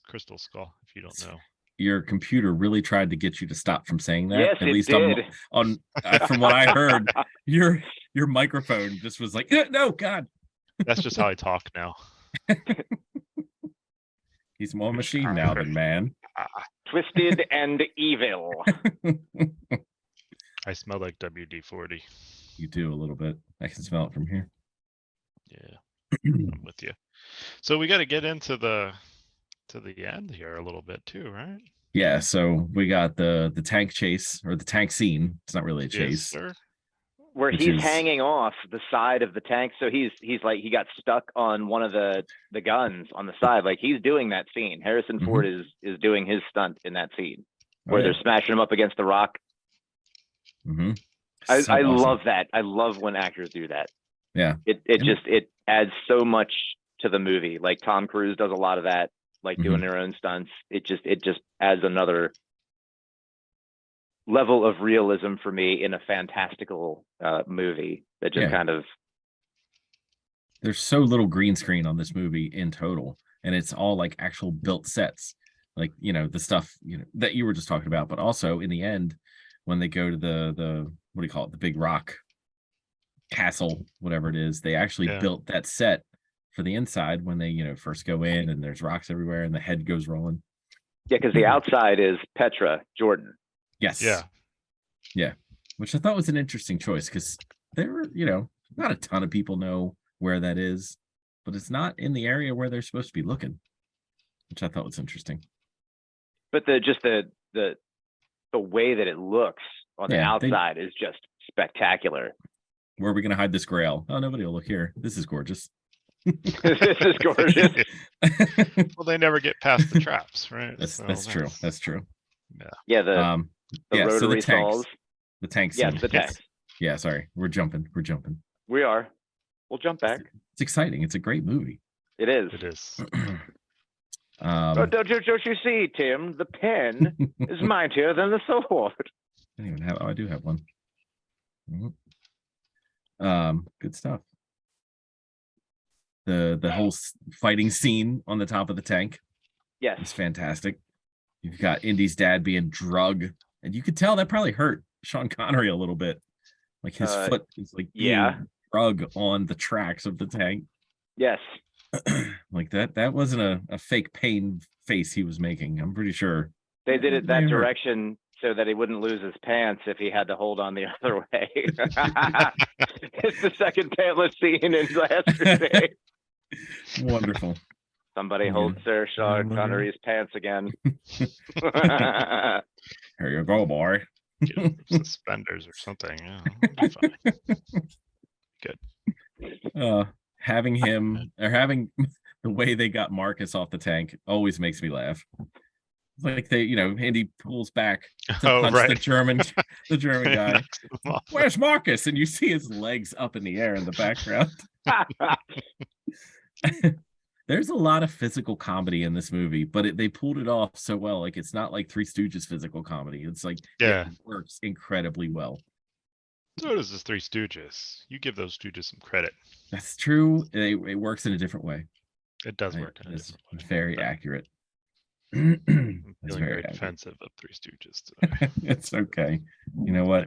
Crystal Skull, if you don't know. Your computer really tried to get you to stop from saying that. Yes, At it least did. from what I heard, your microphone just was like, no, God. That's just how I talk now. He's more machine now than man. Twisted and evil. I smell like WD-40. You do a little bit. I can smell it from here. Yeah, I'm with you. So we got to get into the end here a little bit too, right? Yeah, so we got the tank chase, or the tank scene. It's not really a chase. Yes, sir. Where Which he's is- hanging off the side of the tank. So he's like, he got stuck on one of the guns on the side. Like, he's doing that scene. Harrison Mhm. Ford is doing his stunt in that scene Oh, where yeah. they're smashing him up against the rock. Mhm. I So awesome. love that. I love when actors do that. Yeah. It adds so much to the movie. Like, Tom Cruise does a lot of that, like doing Mhm. their own stunts. It just adds another level of realism for me in a fantastical movie that just Yeah. kind of. There's so little green screen on this movie in total, and it's all like actual built sets, like the stuff that you were just talking about. But also in the end, when they go to the what do you call it, the big rock castle, whatever it is, they actually built that set for the inside when they first go in, and there's rocks everywhere, and the head goes rolling. Yeah, because the outside is Petra, Jordan. Yes. Yeah. Which I thought was an interesting choice, because there were not a ton of people know where that is, but it's not in the area where they're supposed to be looking, which I thought was interesting. But the way that it looks on the outside is just spectacular. Where are we going to hide this grail? Oh, nobody will look here. This is gorgeous. This is gorgeous. Well, they never get past the traps, right? That's true. That's true. Yeah, the rotary so the tanks. saws. The tanks. Yes, the tanks. Yeah, sorry. We're jumping. We are. We'll jump back. It's exciting. It's a great movie. It is. It is. Don't you see, Tim? The pen is mightier than the sword. I don't even have. Oh, I do have one. Good stuff. The whole fighting scene on the top of the tank. Yes, it's fantastic. You've got Indy's dad being drugged, and you could tell that probably hurt Sean Connery a little bit. Like, his foot is like being drug on the tracks of the tank. Yes. Like that wasn't a fake pain face he was making. I'm pretty sure they did it that direction so that he wouldn't lose his pants if he had to hold on the other way. It's the second pantless scene in Last Crusade. Wonderful. Somebody hold Sir Sean Connery's pants again. Here you go, boy. Get him suspenders or something. Yeah, Good. Having the way they got Marcus off the tank always makes me laugh. It's like Andy pulls back to punch the German guy. Where's Marcus? And you see his legs up in the air in the background. There's a lot of physical comedy in this movie, but they pulled it off so well. Like, it's not like Three Stooges physical comedy. It's like, it works incredibly well. So does the Three Stooges. You give those Stooges some credit. That's true. It works in a different way. It does work in a it's different way. very accurate. I'm feeling very defensive of Three Stooges today. It's okay. You know what?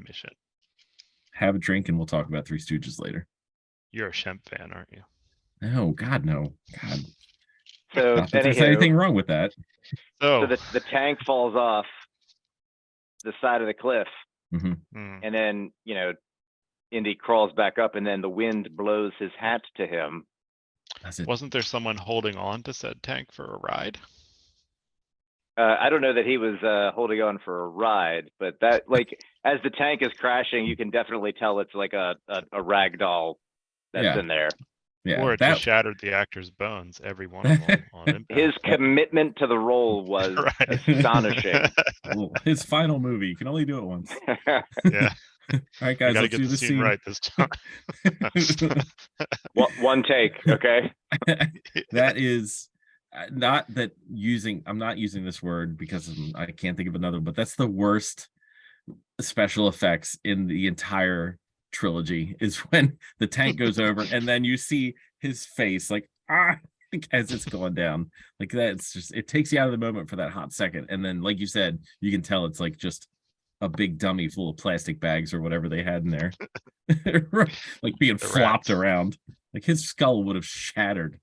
Have a drink and we'll talk about Three Stooges later. You're a Shemp fan, aren't you? No, God, no. God. So Not that there's anything wrong with that. So the tank falls off the side of the cliff. Mm-hmm. And then, Indy crawls back up, and then the wind blows his hat to him. Wasn't there someone holding on to said tank for a ride? I don't know that he was holding on for a ride, but that, like, as the tank is crashing, you can definitely tell it's like a rag doll that's in there. Yeah, Or it that just shattered the actor's bones, every one of them on impact. His commitment to the role was Right. astonishing. well, his final movie. You can only do it once. Yeah, All right, you guys, got to let's get do the the scene scene. right this time. One take, okay? That is not that using. I'm not using this word because I can't think of another. But that's the worst special effects in the entire trilogy. Is when the tank goes over and then you see his face like as it's going down. Like that's just it takes you out of the moment for that hot second. And then, like you said, you can tell it's like just a big dummy full of plastic bags or whatever they had in there. Like being The flopped rats. around. Like his skull would have shattered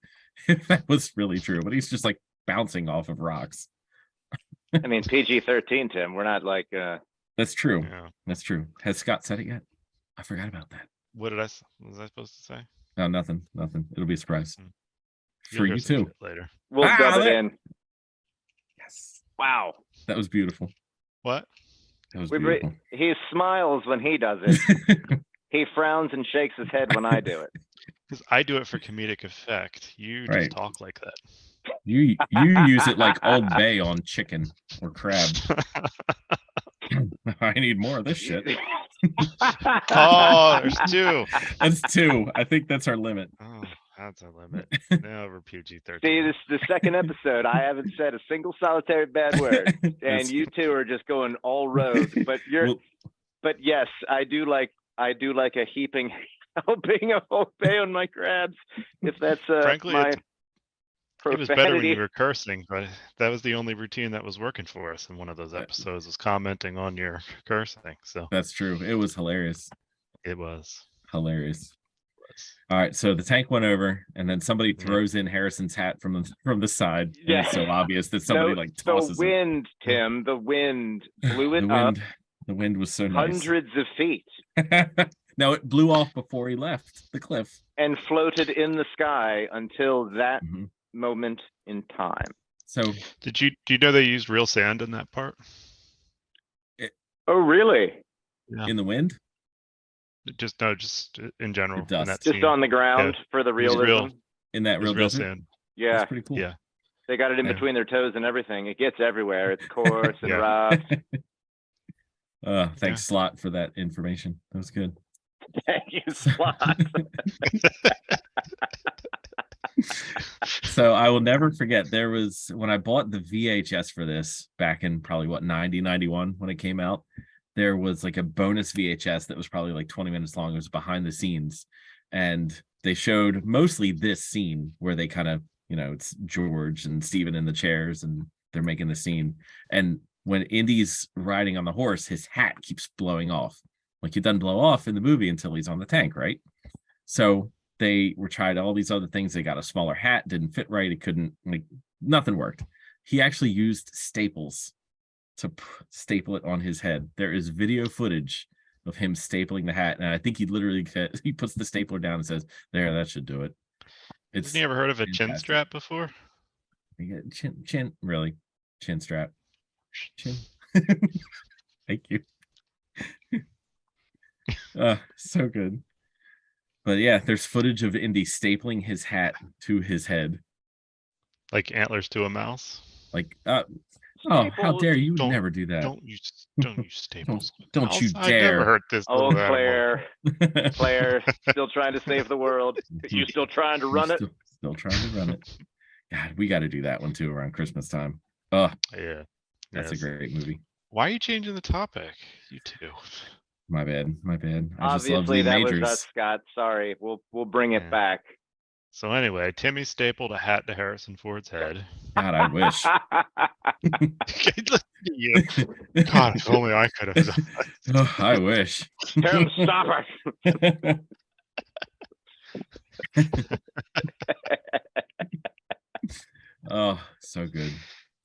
if that was really true, but he's just like bouncing off of rocks. I mean, PG-13, Tim. We're not like That's true. Yeah. That's true. Has Scott said it yet? I forgot about that. What did was I supposed to say? No, nothing. It'll be a surprise You'll for hear you some too. shit later. we'll dub it in. Yes, Wow. that was beautiful. What? That was We beautiful. he smiles when he does it. He frowns and shakes his head when I do it. Because I do it for comedic effect. You Right. just talk like that. You use it like Old Bay on chicken or crab. I need more of this shit. Oh, there's two. That's 2. I think that's our limit. Oh, that's a limit. Now we're PG-13. See, this is the second episode. I haven't said a single solitary bad word, and That's- you two are just going all road. But Well, but yes, I do like a heaping helping of Old Bay on my crabs. If that's Frankly, my it was better when profanity. you were cursing, but that was the only routine that was working for us in one of those episodes, was commenting on your cursing. So that's true. It was hilarious. it was. Hilarious. All right, so the tank went over, and then somebody Yeah. throws in Harrison's hat from the side. And Yeah. it's so obvious that somebody No, like the tosses it. wind, Tim, the wind blew it up The wind was so nice. hundreds of feet No, it blew off before he left the cliff. and floated in the sky until that Mhm. moment in time. So Do you know they used real sand in that part? Oh, really? Yeah. in the wind, Just in general. In dust. that Just scene. on the ground for the It was realism. real. in that It was real real desert, sand. Yeah, that's pretty cool. Yeah. they got it in Yeah. between their toes and everything. It gets everywhere. It's coarse and Yeah. rough. Thanks, Slot, for that information. That was good. Thank you, Slot. So I will never forget, there was when I bought the VHS for this back in probably 90, 91 when it came out, there was like a bonus VHS that was probably like 20 minutes long. It was behind the scenes, and they showed mostly this scene where they kind of, it's George and Steven in the chairs and they're making the scene. And when Indy's riding on the horse, his hat keeps blowing off. Like, it doesn't blow off in the movie until he's on the tank, right? So they were tried all these other things. They got a smaller hat, didn't fit right. It couldn't, like, nothing worked. He actually used staples to staple it on his head. There is video footage of him stapling the hat, and I think he literally he puts the stapler down and says, "There, that should do it." It's Have you ever heard of a chin fantastic. strap before? Chin, really, chin strap, chin. Thank you. So good. But yeah, there's footage of Indy stapling his hat to his head. Like antlers to a mouse? Like, oh, how dare you? Don't- never do that. Don't use staples. Don't you I dare. never heard this. Oh, little animal. Claire, still trying to save the world. You still trying to run it? Still trying to run it. God, we got to do that one too around Christmas time. Oh, Yeah. that's yes. a great movie. Why are you changing the topic? You two. My bad. I just love Obviously, Lee that was Majors. us, Scott. Sorry, we'll bring it Yeah. back. So anyway, Timmy stapled a hat to Harrison Ford's head. God, I wish. Look at you. God, if only I could have done that. Oh, I wish. Tim, stop it. Oh, so good.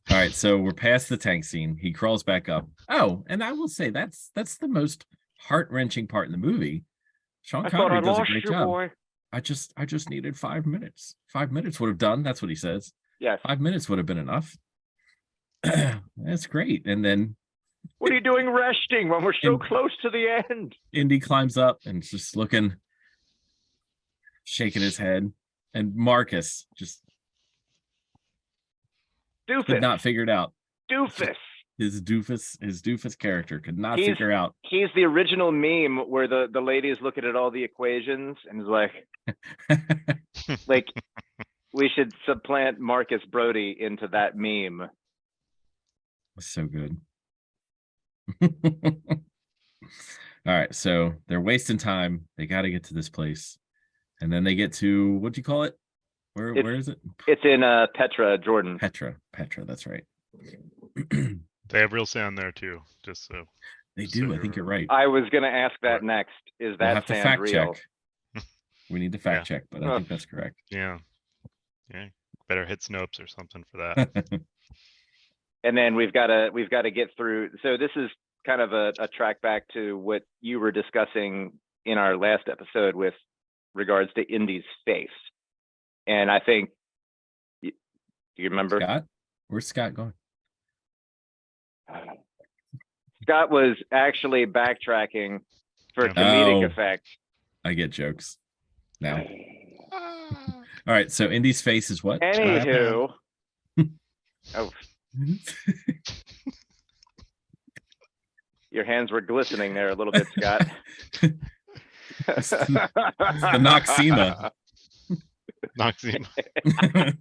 All right, so we're past the tank scene. He crawls back up. Oh, and I will say that's the most heart-wrenching part in the movie. Sean I thought I Connery does a lost great you, job. boy. I just needed 5 minutes. 5 minutes would have done. That's what he says. Yes. 5 minutes would have been enough. That's great. And then What are you doing resting when we're so And- close to the end? Indy climbs up and is just looking, shaking his head. And Marcus just could Doofus. not figure it out. Doofus. His doofus character could not He's- figure out. He's the original meme where the lady is looking at all the equations and is like, we should supplant Marcus Brody into that meme. So good. All right, so they're wasting time. They got to get to this place, and then they get to, what do you call it? Where is it? It's in Petra, Jordan. Petra. That's right. They have real sand there too, just so. They So do. I you're think you're right. right. I was gonna ask that next. Is We'll that have to sand fact real? check. We need to fact check, but I think that's correct. Yeah. Yeah. Better hit Snopes or something for that. And then we've got to get through. So this is kind of a track back to what you were discussing in our last episode with regards to Indy's face. And I think, do you remember? Scott? Where's Scott going? Scott was actually backtracking for Yeah. comedic Oh. effect. I get jokes now. All right, so Indy's face is what? Anywho, oh, your hands were glistening there a little bit, Scott. The Noxema. Noxema.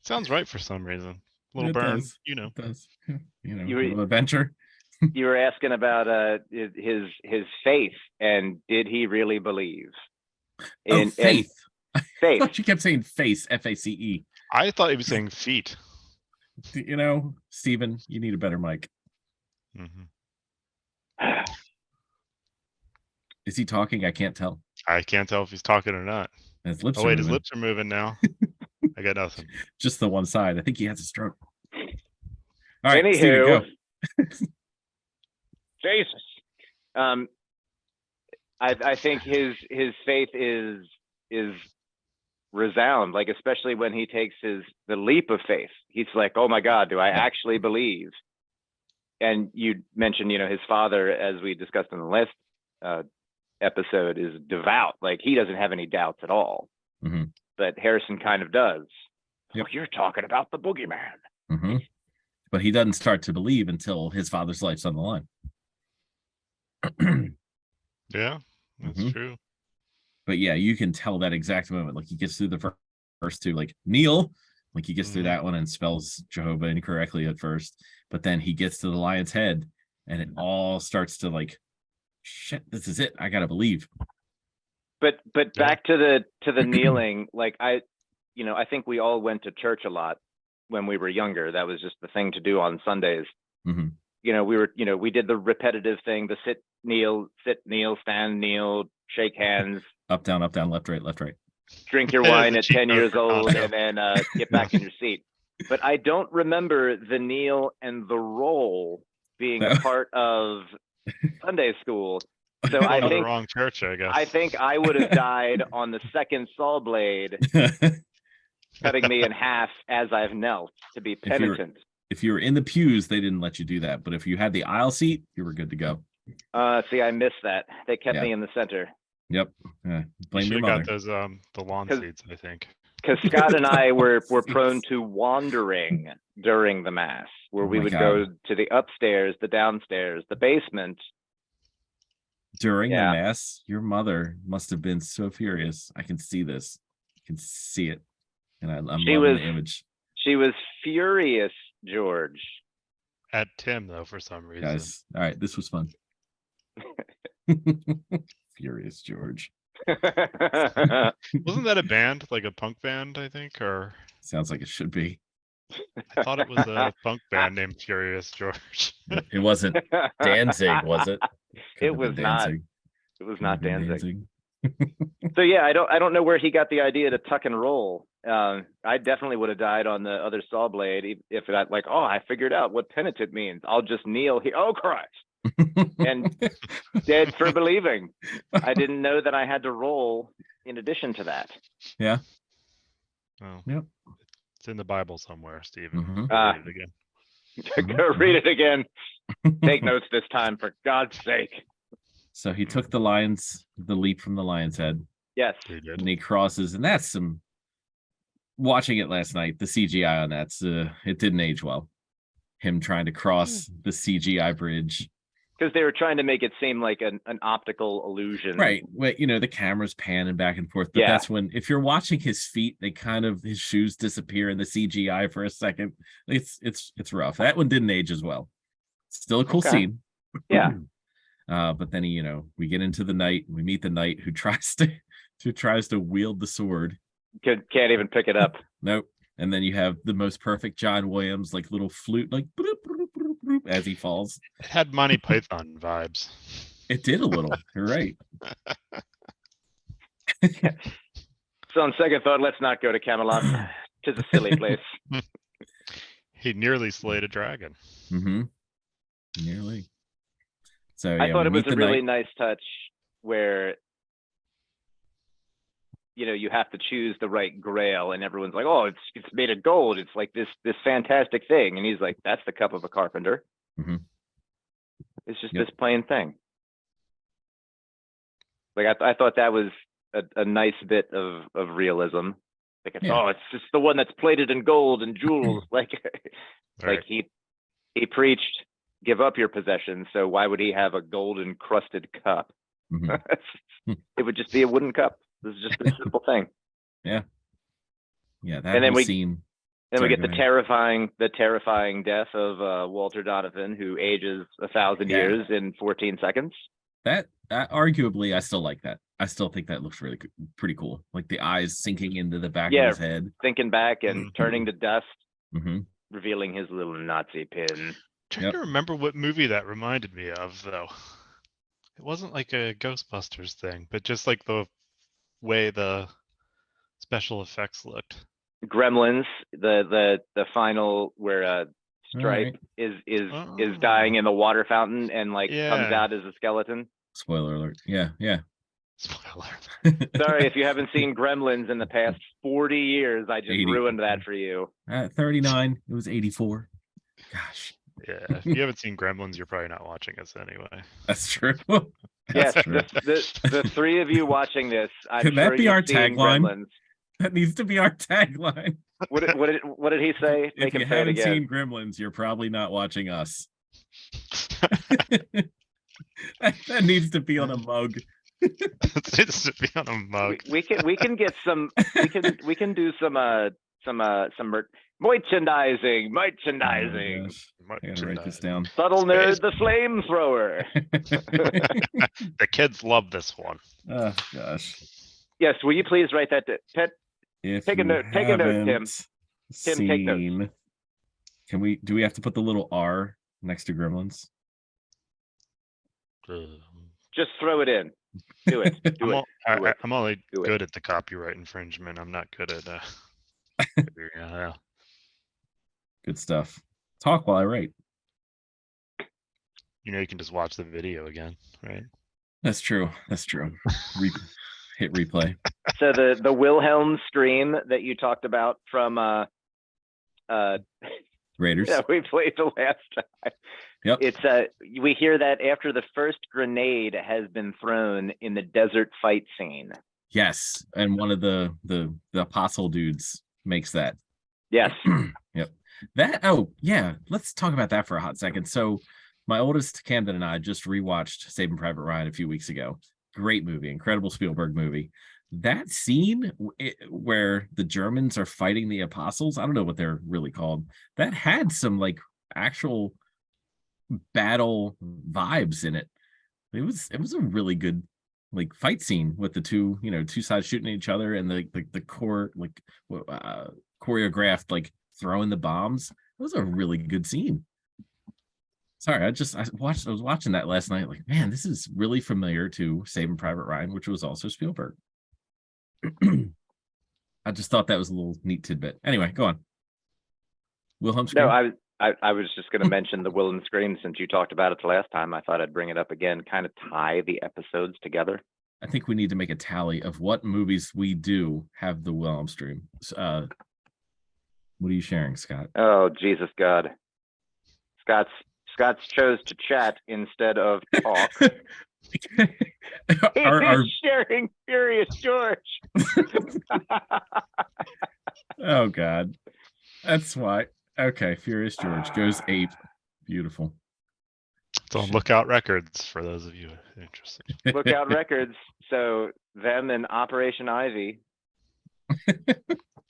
Sounds right for some reason. Little It burn, does. you know. It does. You know, You were- little adventure. You were asking about his faith, and did he really believe? Oh, faith. I faith. thought you kept saying face, F-A-C-E. I thought he was saying feet. You know, Steven, you need a better mic. Mhm. Is he talking? I can't tell. I can't tell if he's talking or not. His lips Oh are wait, his moving. lips are moving now. I got nothing. Just the one side. I think he has a stroke. All right, Steven, Anywho, go. Jesus. I think his faith is resound, like especially when he takes the leap of faith. He's like, oh my God, do I actually believe? And you mentioned, his father, as we discussed in the last episode, is devout. Like he doesn't have any doubts at all. Mhm. But Harrison kind of does. Yep. Oh, you're talking about the boogeyman. Mhm. But he doesn't start to believe until his father's life's on the line. Yeah, that's Mhm. true. But yeah, you can tell that exact moment. Like he gets through the first two, like Neil, like he gets through Mhm. that one and spells Jehovah incorrectly at first, but then he gets to the lion's head and it all starts to like, shit, this is it. I gotta believe. But Yeah. back to the kneeling, like I think we all went to church a lot when we were younger. That was just the thing to do on Sundays. Mhm. We did the repetitive thing, the sit, kneel, stand, kneel, shake hands, Up, down, left, right. drink your Yeah, wine the at cheat 10 code years for old, Costco. and then get back in your seat. But I don't remember the kneel and the roll being a No. part of Sunday school. So Going I to the think wrong church, I guess. I think I would have died on the second saw blade, cutting me in half as I've knelt to be If you're- penitent. If you were in the pews, they didn't let you do that. But if you had the aisle seat, you were good to go. See, I missed that. They kept Yeah. me in the center. Yep. You Blame should your have mother. got those the lawn 'Cause- seats, I think. Because Scott and I were Seats. prone to wandering during the mass, where Oh we my would God. go to the upstairs, the downstairs, the basement. During Yeah. the mass, your mother must have been so furious. I can see this. I can see it. And I'm She loving was- the image. She was furious, George. At Tim though, for some reason. Guys, all right, this was fun. Furious George. Wasn't that a band, like a punk band, I think? Or Sounds like it should be. I thought it was a punk band named Furious George. It wasn't Danzig, was it? Could It have been was not. Danzig. It was Could not have been Danzig. So yeah, I don't know where he got the idea to tuck and roll. I definitely would have died on the other saw blade if I I figured out what penitent means. I'll just kneel here. Oh Christ. And dead for believing. I didn't know that I had to roll in addition to that. Yeah. Oh, Yep. it's in the Bible somewhere, Stephen. Mhm. Go read it again. Go read it again. Take notes this time, for God's sake. So he took the leap from the lion's head, Yes. He did. and he crosses, and that's some. Watching it last night, the CGI on that's it didn't age well. Him trying to cross the CGI bridge. Because they were trying to make it seem like an optical illusion. Right. Well, the camera's panning back and forth, but Yeah. that's when, if you're watching his feet, they kind of, his shoes disappear in the CGI for a second. It's rough. That one didn't age as well. Still a cool Okay. scene. Yeah. But then we get into the knight. We meet the knight who tries to wield the sword. Can't even pick it up. Nope. And then you have the most perfect John Williams, like little flute, like bloop, bloop, bloop, bloop, as he falls. It had Monty Python vibes. It did a little. You're right. So on second thought, let's not go to Camelot. Tis a silly place. He nearly slayed a dragon. Mm-hmm. Nearly. So I thought we it was meet a the really knight. nice touch where you have to choose the right grail, and everyone's like, "Oh, it's made of gold. It's like this fantastic thing," and he's like, "That's the cup of a carpenter. Mhm. It's just Yep. this plain thing." Like I thought that was a nice bit of realism. Like it's just the one that's plated in gold and jewels. like Right. he preached, give up your possessions. So why would he have a gold encrusted cup? Mhm. It would just be a wooden cup. This is just a simple thing. Yeah, that And then whole we- scene. Then Sorry, we get go the ahead. terrifying death of Walter Donovan, who ages 1,000 Yeah. years in 14 seconds. That arguably, I still like that. I still think that looks really pretty cool. Like the eyes sinking into the back Yeah. of his head. Thinking back and Mhm. turning to dust, Mm-hmm. revealing his little Nazi pin. Trying to remember what movie that reminded me of, though. It wasn't like a Ghostbusters thing, but just like the way the special effects looked. Gremlins, the final where Stripe is dying in the water fountain and comes Yeah. out as a skeleton. Spoiler alert. Yeah. Spoiler. Sorry if you haven't seen Gremlins in the past 40 years. I just 80. ruined that for you. At 39, it was 84. Gosh, Yeah, if you haven't seen Gremlins, you're probably not watching us anyway. that's true. Yes, That's true. the three of you watching this, I'm Can sure that be you've our seen tagline? Gremlins. That needs to be our tagline. What did he say? If Make you him say it haven't again. seen Gremlins, you're probably not watching us. that needs to be on a mug. It needs to be on a mug. We can get some. We can do some merchandising. Oh my gosh. I gotta write this down. Subtle nerd, Space- the flamethrower. The kids love this one. Oh gosh. Yes, will you please write that? If Take a you note- take a note, Tim. haven't Tim, take notes. seen- do we have to put the little R next to Gremlins? Just throw it in. Do it. Do it. Do it. I'm only Do it. good at the copyright infringement. I'm not good at yeah. Good stuff. Talk while I write. You can just watch the video again, right? That's true. Hit replay. So the Wilhelm scream that you talked about from Raiders. yeah, we played the last time. Yep. It's we hear that after the first grenade has been thrown in the desert fight scene. Yes, and one of the apostle dudes makes that. Yes. Yep. Let's talk about that for a hot second. So my oldest Camden and I just rewatched Saving Private Ryan a few weeks ago. Great movie, incredible Spielberg movie. That scene where the Germans are fighting the apostles, I don't know what they're really called, that had some like actual battle vibes in it. It was a really good like fight scene with the two sides shooting at each other, and the core choreographed like throwing the bombs. It was a really good scene. Sorry, I was watching that last night, like, man, this is really familiar to Saving Private Ryan, which was also Spielberg. I just thought that was a little neat tidbit. Anyway, go on. Wilhelm scream? No, I was just going to mention the Wilhelm scream since you talked about it the last time. I thought I'd bring it up again, kind of tie the episodes together. I think we need to make a tally of what movies we do have the Wilhelm scream. What are you sharing, Scott? Oh, Jesus God. Scott's chose to chat instead of talk. Our sharing Furious George. oh god, that's why. Okay, Furious George goes ape. Beautiful. It's on Lookout Records for those of you interested. Lookout Records. So them and Operation Ivy.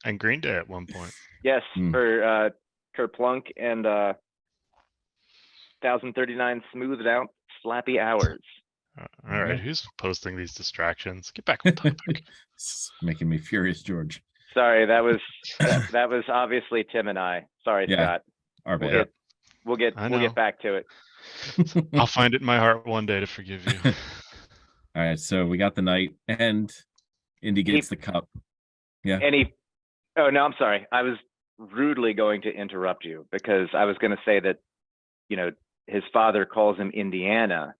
And Green Day at one point. Yes, Mm. for Kerplunk and 1039 Smoothed Out Slappy Hours. All right, who's posting these distractions? Get back on topic. It's making me Furious George. Sorry, that was that was obviously Tim and I. Sorry, Yeah, Scott. Our We'll bad. get I we'll know. get back to it. I'll find it in my heart one day to forgive you. All right, so we got the knight, and Indy gets the cup. Yeah. And he, oh no, I'm sorry. I was rudely going to interrupt you because I was going to say that, you know, his father calls him Indiana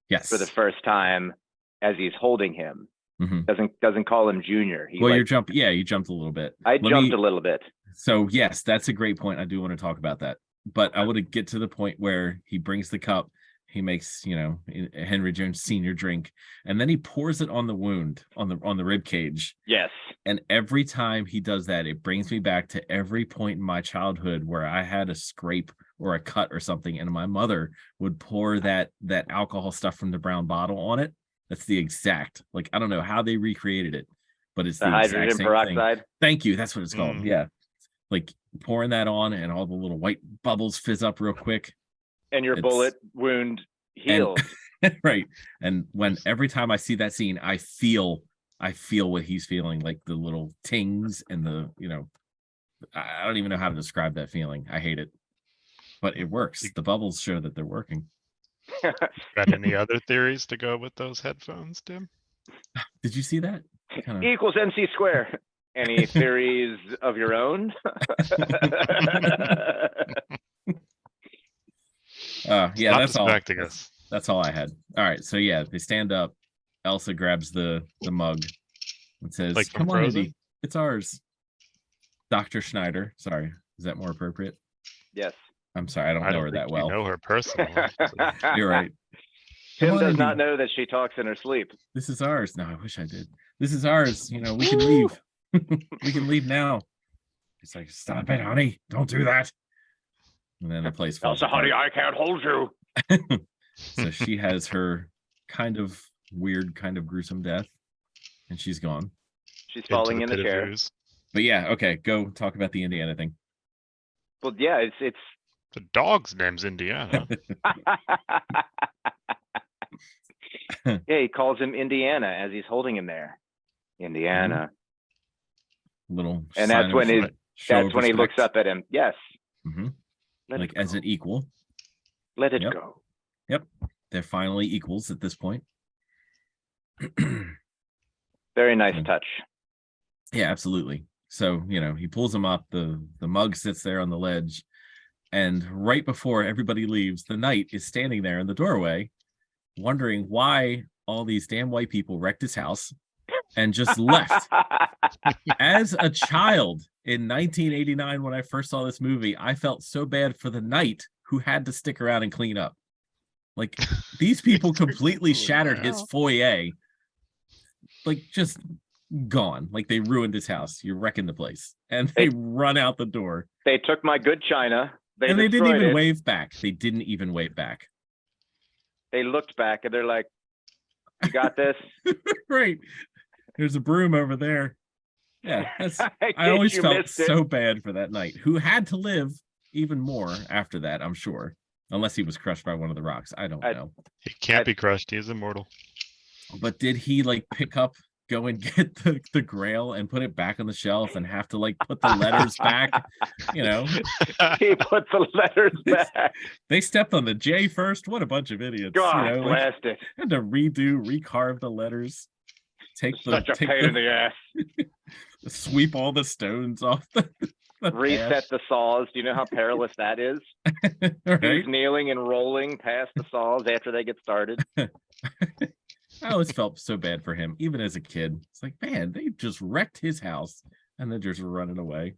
Yes. for the first time as he's holding him. Mhm. Doesn't call him Junior. He Well, you're jumping. Yeah, you jumped a little bit. I jumped a little bit. So yes, that's a great point. I do want to talk about that, but I want to get to the point where he brings the cup. He makes, you know, Henry Jones Sr. drink, and then he pours it on the wound on the rib cage. Yes. And every time he does that, it brings me back to every point in my childhood where I had a scrape or a cut or something, and my mother would pour that alcohol stuff from the brown bottle on it. That's the exact, like, I don't know how they recreated it, but it's The the exact hydrogen same peroxide. thing. Thank you. That's what it's called. Yeah. Like pouring that on and all the little white bubbles fizz up real quick. And your bullet wound healed. Right. And when every time I see that scene, I feel what he's feeling, like the little tings and the, you know, I don't even know how to describe that feeling. I hate it, but it works. The bubbles show that they're working. Got any other theories to go with those headphones, Tim? Did you see that? E equals MC square. Any theories of your own? Yeah, Stop that's distracting all. us. That's all I had. All right, so yeah, they stand up. Elsa grabs the mug and says, Like from "Come on, Frozen? Indy, it's ours." Dr. Schneider. Sorry, is that more appropriate? Yes. I'm sorry, I don't know her that well. You know her personally. You're right. Tim Come on, does Indy. not know that she talks in her sleep. This is ours. No, I wish I did. This is ours. You know, we can leave. We can leave now. It's like, stop it, honey. Don't do that. And then the place falls Elsa, honey, apart. I can't hold you. So she has her kind of weird, kind of gruesome death, and she's gone. She's falling in the chair. But yeah, okay, go talk about the Indiana thing. Well, yeah, it's the dog's name's Indiana. Yeah, he calls him Indiana as he's holding him there. Indiana. Little, and that's when he looks up at him. Yes. Mm-hmm. Like as an equal. Let it go. Yep. They're finally equals at this point. Very nice touch. Yeah, absolutely. So, you know, he pulls him up, the mug sits there on the ledge, and right before everybody leaves, the knight is standing there in the doorway, wondering why all these damn white people wrecked his house and just left. As a child in 1989, when I first saw this movie, I felt so bad for the knight who had to stick around and clean up. Like, these people completely shattered his foyer. Like, just gone. Like, they ruined his house. You're wrecking the place. And they run out the door. They took my good china. They didn't even wave back. They didn't even wave back. They looked back and they're like, you got this? Right. There's a broom over there. Yeah, that's, I always felt so bad for that knight, who had to live even more after that, I'm sure. Unless he was crushed by one of the rocks. I don't know. He can't be crushed. He is immortal. But did he, like, go and get the grail and put it back on the shelf and have to, like, put the letters back? You know? He put the letters back. They stepped on the J first. What a bunch of idiots. God, you know? blast it. Had to recarve the letters. Such a pain in the ass. Sweep all the stones off the reset path. The saws. Do you know how perilous that is? Right? He's kneeling and rolling past the saws after they get started. I always felt so bad for him, even as a kid. It's like, man, they just wrecked his house and then just running away.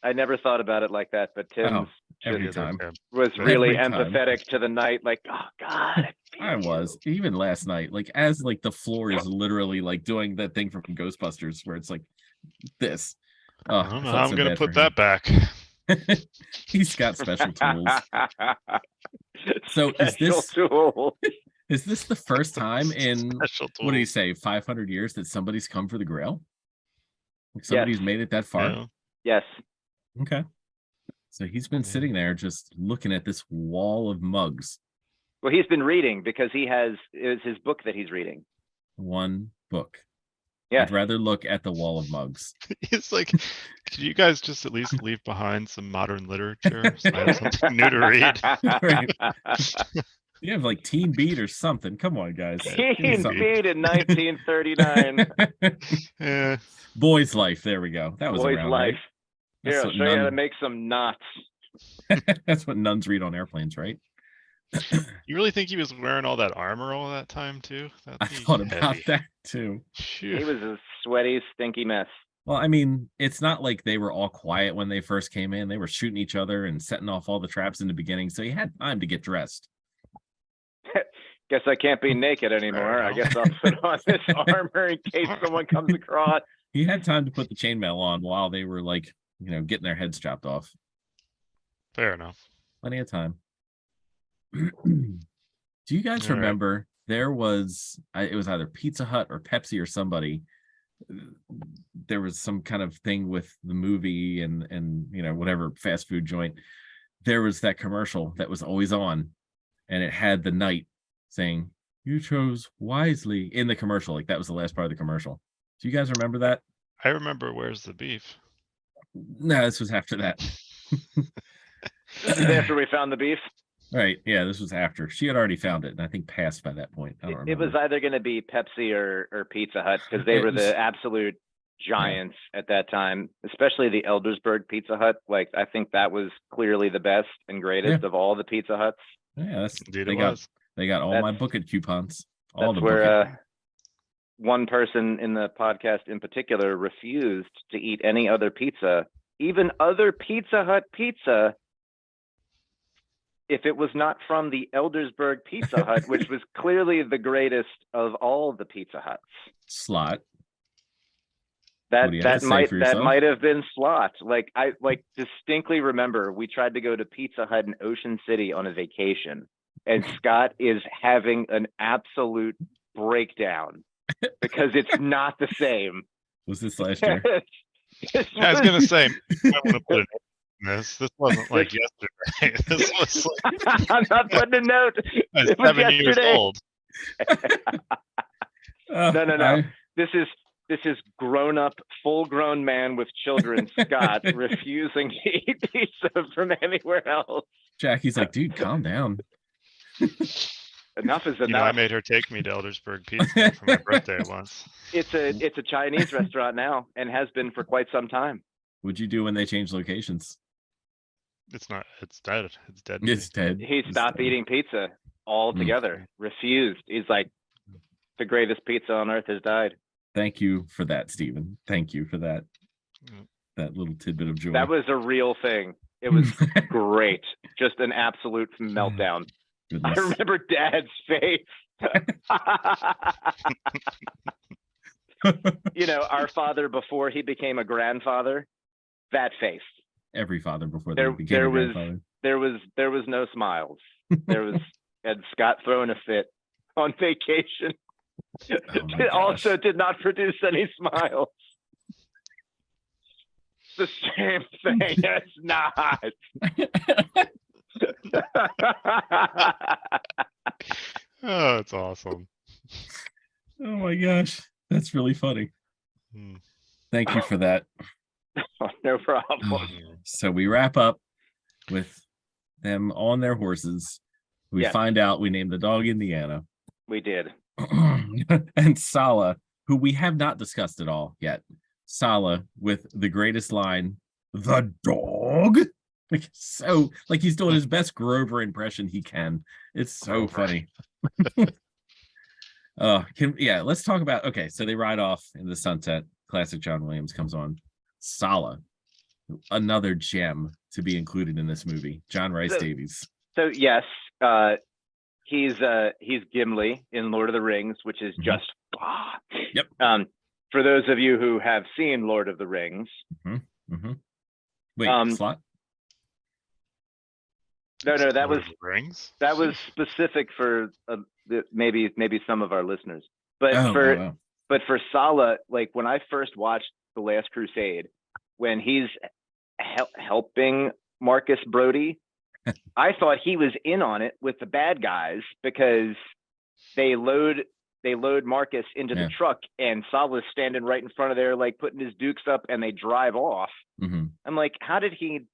I never thought about it like that, but Tim every time was really empathetic to the knight. Like, oh God, I was even last night, like as like the floor is literally like doing that thing from Ghostbusters where it's like this. Oh, I don't know felt how I'm so gonna bad for put him. that back. He's got special tools. So Special tool. is this the first time in Special what do you tools. say 500 years that somebody's come for the Grail? Like Yes. somebody's made it that far? Yeah. Yes. Okay. So he's been Yeah. sitting there just looking at this wall of mugs. Well, he's been reading because it's his book that he's reading. One book. Yeah. I'd rather look at the wall of mugs. It's like, could you guys just at least leave behind some modern literature so I have something new to read? Right. You have like Teen Beat or something. Come on, guys. Give me Teen something. Beat in 1939. Yeah. Boy's Life. There we go. That was Boy's around, Life. right? Here, I'll what show you how to nun- make some knots. That's what nuns read on airplanes, right? You really think he was wearing all that armor all that time too? I That'd be thought about heavy. that too. Phew. He was a sweaty, stinky mess. Well, I mean, it's not like they were all quiet when they first came in. They were shooting each other and setting off all the traps in the beginning, so he had time to get dressed. Guess I can't be naked anymore. I guess I'll put on this armor in case someone comes across. He had time to put the chainmail on while they were like, getting their heads chopped off. Fair enough. Plenty of time. Do you guys All right. remember there was it was either Pizza Hut or Pepsi or somebody, there was some kind of thing with the movie and whatever fast food joint, there was that commercial that was always on and it had the knight saying you chose wisely in the commercial, like that was the last part of the commercial. Do you guys remember that? I remember Where's the Beef? No, this was after that. This is after we found the beef. Right, yeah, this was after she had already found it and I think passed by that point. I don't remember. It was either going to be Pepsi or Pizza Hut because they were the absolute giants at that time, especially the Eldersburg Pizza Hut. Like, I think that was clearly the best and greatest of all the Pizza Huts. Yeah, that's Indeed, they got all my booklet coupons. All That's the where one person in the podcast in particular refused to eat any other pizza, even other Pizza Hut pizza, if it was not from the Eldersburg Pizza Hut, which was clearly the greatest of all the Pizza Huts. slot. That What do you have to say for yourself? might have been slot. Like I distinctly remember we tried to go to Pizza Hut in Ocean City on a vacation, and Scott is having an absolute breakdown because it's not the same. Was this last year? I was gonna say, I want to put an in this. This wasn't like yesterday. This was like I'm not putting a note. I was It was 7 years yesterday. old. No. This is grown-up, full-grown man with children, Scott, refusing to eat pizza from anywhere else. Jackie's like, dude, calm down. Enough is enough. You know, I made her take me to Eldersburg Pizza Hut for my birthday once. It's a Chinese restaurant now and has been for quite some time. What'd you do when they changed locations? It's not. It's dead. It's dead. to It's me. dead. He It's stopped dead. eating pizza altogether. Refused. He's like, the greatest pizza on earth has died. Thank you for that, Stephen. Thank you for that. Mm. That little tidbit of joy. That was a real thing. It was great. Just an absolute meltdown. I Goodness. remember Dad's face. Our father before he became a grandfather, that face. Every father before There- they became there a was- grandfather. There was no smiles. There was and Scott throwing a fit on vacation. Oh my It also gosh. did not produce any smiles. The same thing. It's not. Oh, it's awesome. Oh my gosh. That's really funny. Hmm. Thank you for that. No problem. So we wrap up with them on their horses. We Yes. find out we named the dog Indiana. We did. And Sala, who we have not discussed at all yet. Sala with the greatest line, the dog. Like he's doing his best Grover impression he can. It's so Grover. funny. Let's talk about so they ride off in the sunset. Classic John Williams comes on. Sala, another gem to be included in this movie. John Rice So- Davies. So yes, he's Gimli in Lord of the Rings, which is Mhm. just Yep. For those of you who have seen Lord of the Rings, Wait, Slot? no, that Lord was of the Rings. specific for maybe some of our listeners, but Oh. but for Sala, like when I first watched The Last Crusade, when he's helping Marcus Brody, I thought he was in on it with the bad guys because they load Marcus into the truck and Sala's standing right in front of there, like putting his dukes up, and they drive off. Mhm. I'm like, how did he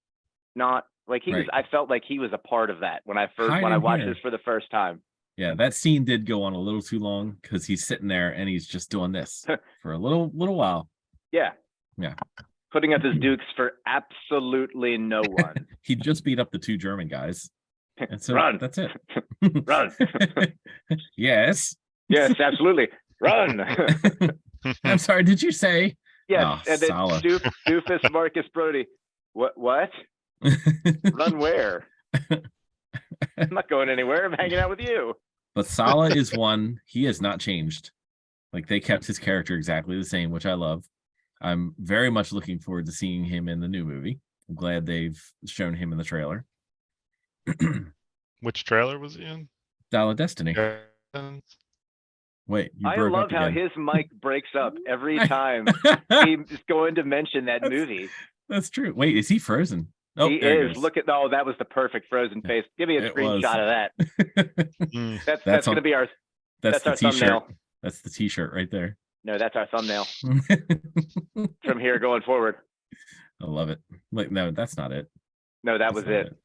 not like he was? I felt like he was a part of that when I watched this for the first time. Yeah, that scene did go on a little too long because he's sitting there and he's just doing this for a little while. Yeah. Yeah. Putting up his dukes for absolutely no one. He just beat up the 2 German guys. And so Run. that's it. Run. Yes. Yes, absolutely. Run. I'm sorry, did you say? Yes, Oh, and then Sala. Doofus Marcus Brody. What? Run where? I'm not going anywhere. I'm hanging out with you. But Sala is one, he has not changed. Like they kept his character exactly the same, which I love. I'm very much looking forward to seeing him in the new movie. I'm glad they've shown him in the trailer. Which trailer was he in? Dial of Destiny. Wait, you I broke love up how again. his mic breaks up every time he's going to mention that movie. That's true. Wait, is he frozen? Oh, he there is. Look at that was the perfect frozen face. Give me a screenshot of that. That's going to be our that's our thumbnail. That's the t-shirt right there. No, that's our thumbnail. From here going forward. I love it. Like, no, that's not it. No, that was it.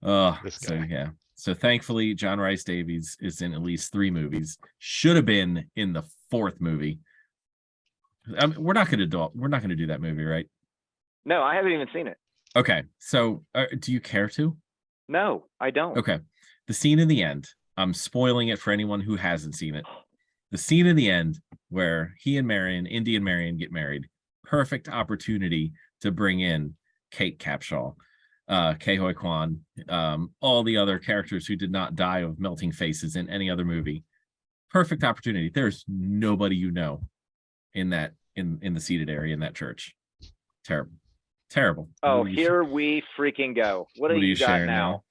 Oh, so yeah. So thankfully, John Rhys Davies is in at least 3 movies. Should have been in the 4th movie. I mean, we're not going to do that movie, right? No, I haven't even seen it. Okay, so do you care to? No, I don't. Okay, the scene in the end. I'm spoiling it for anyone who hasn't seen it. The scene in the end where he and Indy and Marion get married. Perfect opportunity to bring in Kate Capshaw, Ke Huy Quan, all the other characters who did not die of melting faces in any other movie. Perfect opportunity. There's nobody in that in the seated area in that church. Terrible. Oh, here we freaking go. What do you got now?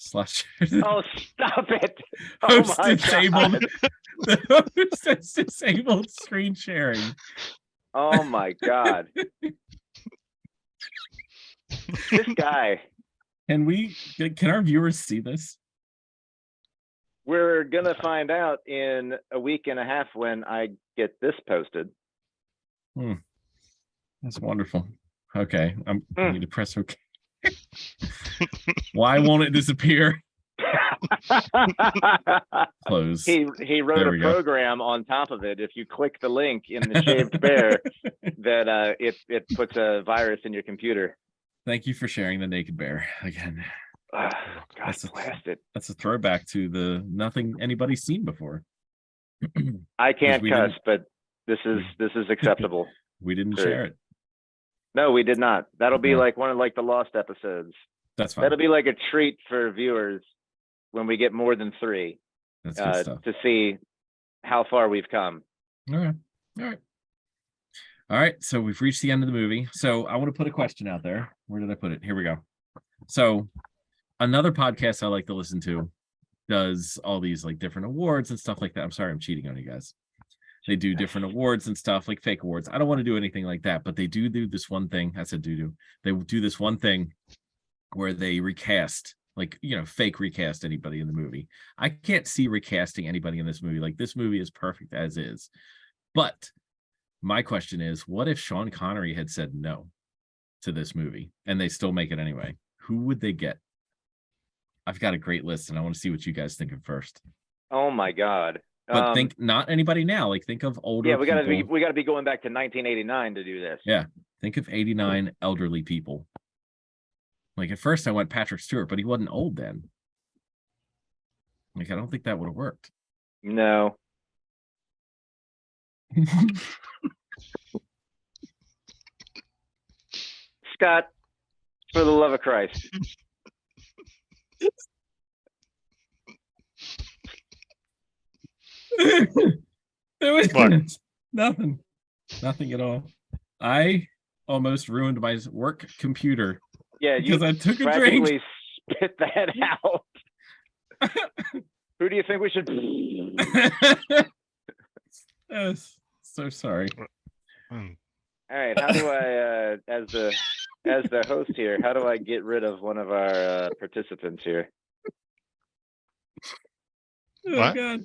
Slash. Oh, stop it! Host my disabled. God. The host has disabled screen sharing. Oh my God. This guy. Can our viewers see this? We're gonna find out in a week and a half when I get this posted. That's wonderful. Okay, I need to press OK. Why won't it disappear? Close. He wrote a program on top of it. If you click the link in the shaved bear, that it puts a virus in your computer. Thank you for sharing the naked bear again. God, blast it. That's a throwback to the nothing anybody's seen before. I can't cuss, but this is acceptable. We didn't share it. No, we did not. That'll be like one of the lost episodes. That's fine. That'll be like a treat for viewers when we get more than 3. That's good stuff. To see how far we've come. All right. So we've reached the end of the movie. So I want to put a question out there. Where did I put it? Here we go. So another podcast I like to listen to does all these like different awards and stuff like that. I'm sorry, I'm cheating on you guys. They do different awards and stuff, like fake awards. I don't want to do anything like that, but they do this one thing. I said do. They do this one thing where they recast, like, fake recast anybody in the movie. I can't see recasting anybody in this movie. Like, this movie is perfect as is. But my question is, what if Sean Connery had said no to this movie and they still make it anyway? Who would they get? I've got a great list, and I want to see what you guys think of first. Oh my God. But think not anybody now. Like, think of older. Yeah, we gotta be going back to 1989 to do this. Yeah, think of 89 elderly people. Like, at first I went Patrick Stewart, but he wasn't old then. Like, I don't think that would have worked. No. Scott, for the love of Christ. There was What? nothing at all. I almost ruined my work computer Yeah, you because I took a drink. practically spit that out. Who do you think we should? Yes, so sorry. Hmm. All right, how do I, as the host here, how do I get rid of one of our participants here? Oh What? God!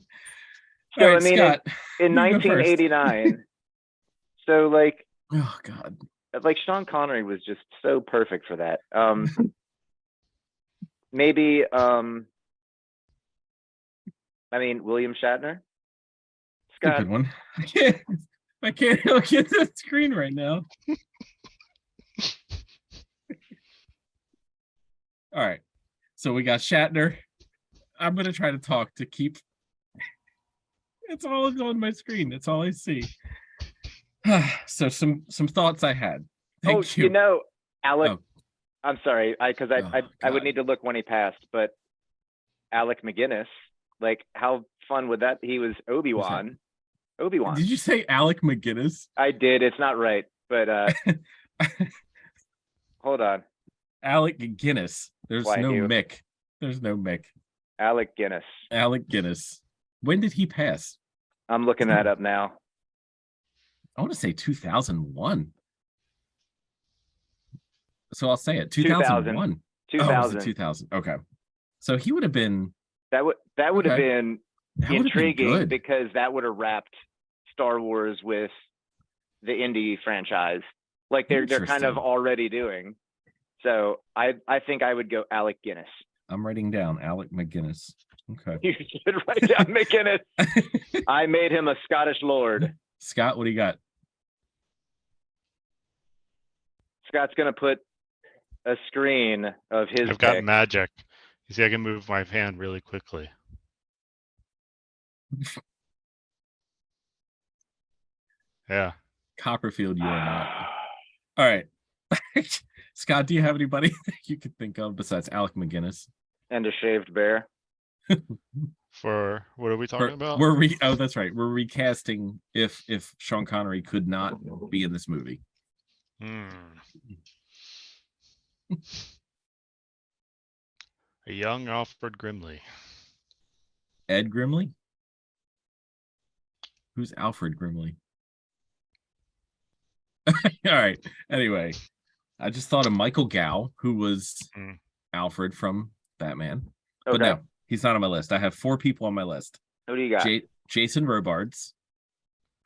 So All right, I mean, Scott, in you go first. 1989, so like Oh God! Sean Connery was just so perfect for that. Maybe I mean William Shatner. That's a Scott, good one. I can't look at the screen right now. All right, so we got Shatner. I'm gonna try to talk to keep. It's all on my screen. That's all I see. So some thoughts I had. Thank you. Alec. Oh. I'm sorry, because I would God. need to look when he passed, but Alec McGuinness, like how fun would that? He was Obi-Wan. Obi-Wan. Did you say Alec McGuinness? I did. It's not right, but hold on. Alec Guinness. There's Why, no Hugh? Mick. There's no Mick. Alec Guinness. Alec Guinness. When did he pass? I'm looking that up now. I want to say 2001. So I'll say it. 2001. 2000. Oh, was it 2000? Okay. So he would have been. That would have Okay. been That would have been intriguing good. because that would have wrapped Star Wars with the Indy franchise, like they're kind of Interesting. already doing. So I think I would go Alec Guinness. I'm writing down Alec McGuinness. Okay. You should write down McGuinness. I made him a Scottish lord. Scott, what do you got? Scott's gonna put a screen of his I've got pick. magic. You see, I can move my hand really quickly. Yeah. Copperfield, you are not. All right. Scott, do you have anybody that you could think of besides Alec McGuinness? And a shaved bear. For what are we talking about? That's right. We're recasting if Sean Connery could not be in this movie. A young Alfred Grimley. Ed Grimley? Who's Alfred Grimley? All right. Anyway, I just thought of Michael Gow, who was Alfred from Batman. Okay. But no, he's not on my list. I have 4 people on my list. Who do you got? Jason Robards,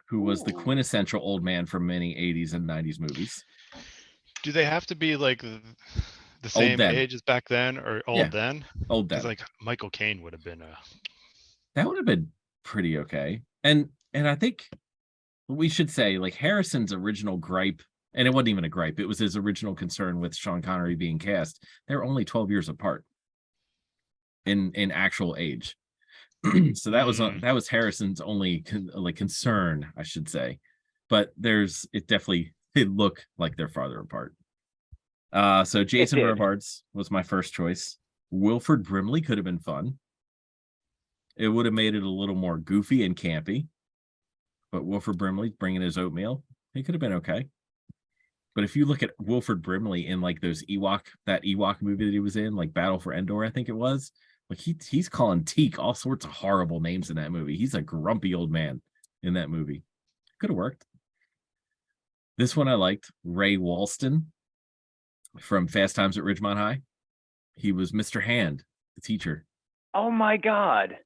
who was the quintessential old man from many 80s and 90s movies. Do they have to be like the same age as back then or old then? Old then. Because like Michael Caine would have been That would have been pretty okay. And I think we should say like Harrison's original gripe, and it wasn't even a gripe, it was his original concern with Sean Connery being cast. They're only 12 years apart in actual age. So that was Harrison's only concern, I should say. But they look like they're farther apart. So Jason Robards was my first choice. Wilford Brimley could have been fun. It would have made it a little more goofy and campy. But Wilford Brimley bringing his oatmeal, he could have been okay. But if you look at Wilford Brimley in like that Ewok movie that he was in, like Battle for Endor, I think it was, like he's calling Teak all sorts of horrible names in that movie. He's a grumpy old man in that movie. Could have worked. This one I liked. Ray Walston from Fast Times at Ridgemont High. He was Mr. Hand, the teacher. Oh my God.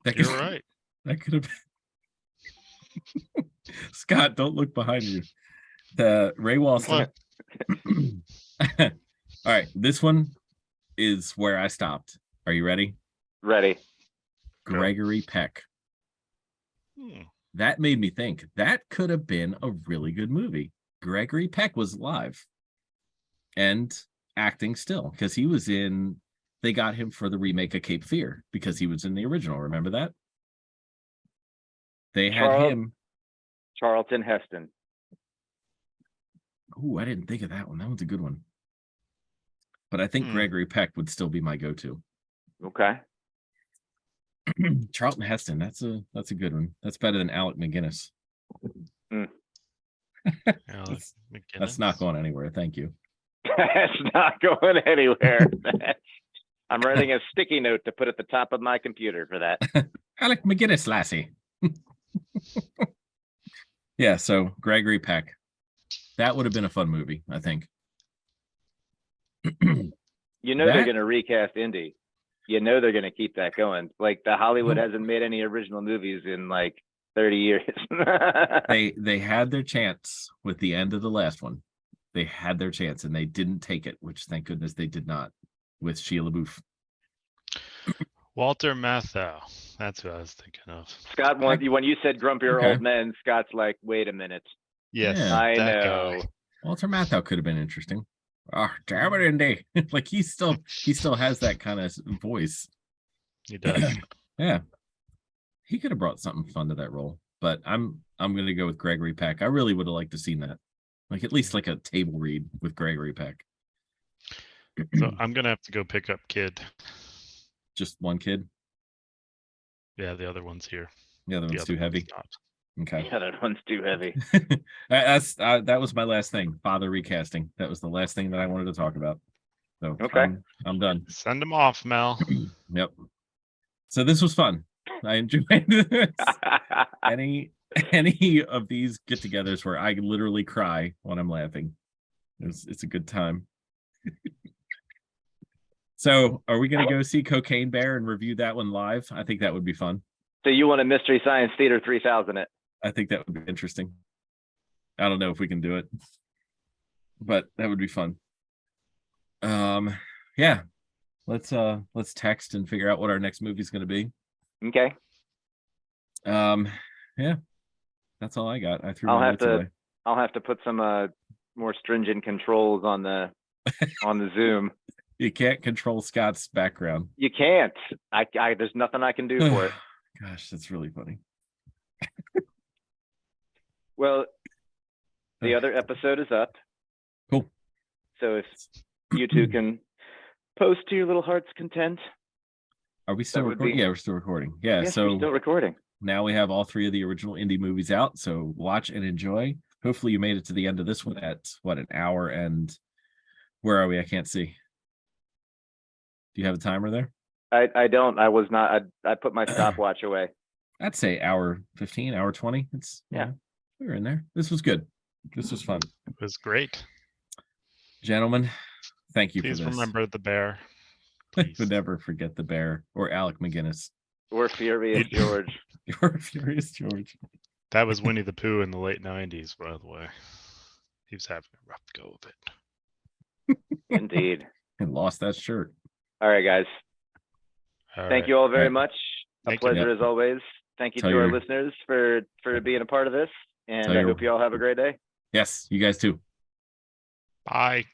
You're right. That could have been. Scott, don't look behind you. The Ray Walston. All right, this one is where I stopped. Are you ready? Ready. Gregory Peck. That made me think that could have been a really good movie. Gregory Peck was alive and acting still because he was in. They got him for the remake of Cape Fear because he was in the original. Remember that? They had him. Charlton Heston. Oh, I didn't think of that one. That one's a good one. But I think Gregory Peck would still be my go-to. Okay. Charlton Heston. That's a good one. That's better than Alec McGinnis. Alex That's not McGinnis. going anywhere. Thank you. It's not going anywhere. I'm writing a sticky note to put at the top of my computer for that. Alec McGinnis, lassie. Yeah, so Gregory Peck. That would have been a fun movie, I think. You know they're That- going to recast Indy. You know they're going to keep that going. Like the Hollywood hasn't made any original movies in like 30 years. They had their chance with the end of the last one. They had their chance and they didn't take it, which thank goodness they did not with Shia LaBeouf. Walter Matthau. That's who I was thinking of. Scott, when you said grumpier Okay. old men, Scott's like, wait a minute. Yes, Yeah. I that know. guy. Walter Matthau could have been interesting. Oh, damn it, Indy. Like he still has that kind of voice. He does. Yeah. He could have brought something fun to that role. But I'm gonna go with Gregory Peck. I really would have liked to seen that. Like at least like a table read with Gregory Peck. So I'm gonna have to go pick up Kid. Just one kid. Yeah, the other one's here. The other The one's other too one's heavy. not. Okay. Yeah, that one's too heavy. That was my last thing. Father recasting. That was the last thing that I wanted to talk about. So Okay. I'm done. Send him off, Mel. Yep. So this was fun. I enjoyed this. Any of these get-togethers where I literally cry when I'm laughing. It's a good time. So are we gonna go see Cocaine Bear and review that one live? I think that would be fun. So you want a Mystery Science Theater 3000 it? I think that would be interesting. I don't know if we can do it, but that would be fun. Yeah. Let's text and figure out what our next movie is going to be. Okay. Yeah. That's all I got. I threw my I'll have notes to away. I'll have to put some more stringent controls on the Zoom. You can't control Scott's background. You can't. I there's nothing I can do for it. Gosh, that's really funny. Well, the other episode is up. Cool. So if you two can post to your little heart's content. Are we still would recording? be- Yeah, we're still recording. Yeah, Yes, so we're still recording. now we have all three of the original indie movies out. So watch and enjoy. Hopefully you made it to the end of this one at what, an hour and where are we? I can't see. Do you have a timer there? I don't. I was not. I put my stopwatch away. I'd say hour 15, hour 20. It's Yeah. We were in there. This was good. This was fun. It was great. Gentlemen, thank you Please for this. remember the bear. I Please. would never forget the bear or Alec McGinnis. We're furious, George. You're furious, George. That was Winnie the Pooh in the late 90s, by the way. He was having a rough go of it. Indeed. And lost that shirt. All right, guys. All Thank right. you all very Right. much. Thank A you. pleasure as always. Thank you Tell to our your- listeners for being a part of this. And Tell I your- hope you all have a great day. Yes, you guys too. Bye.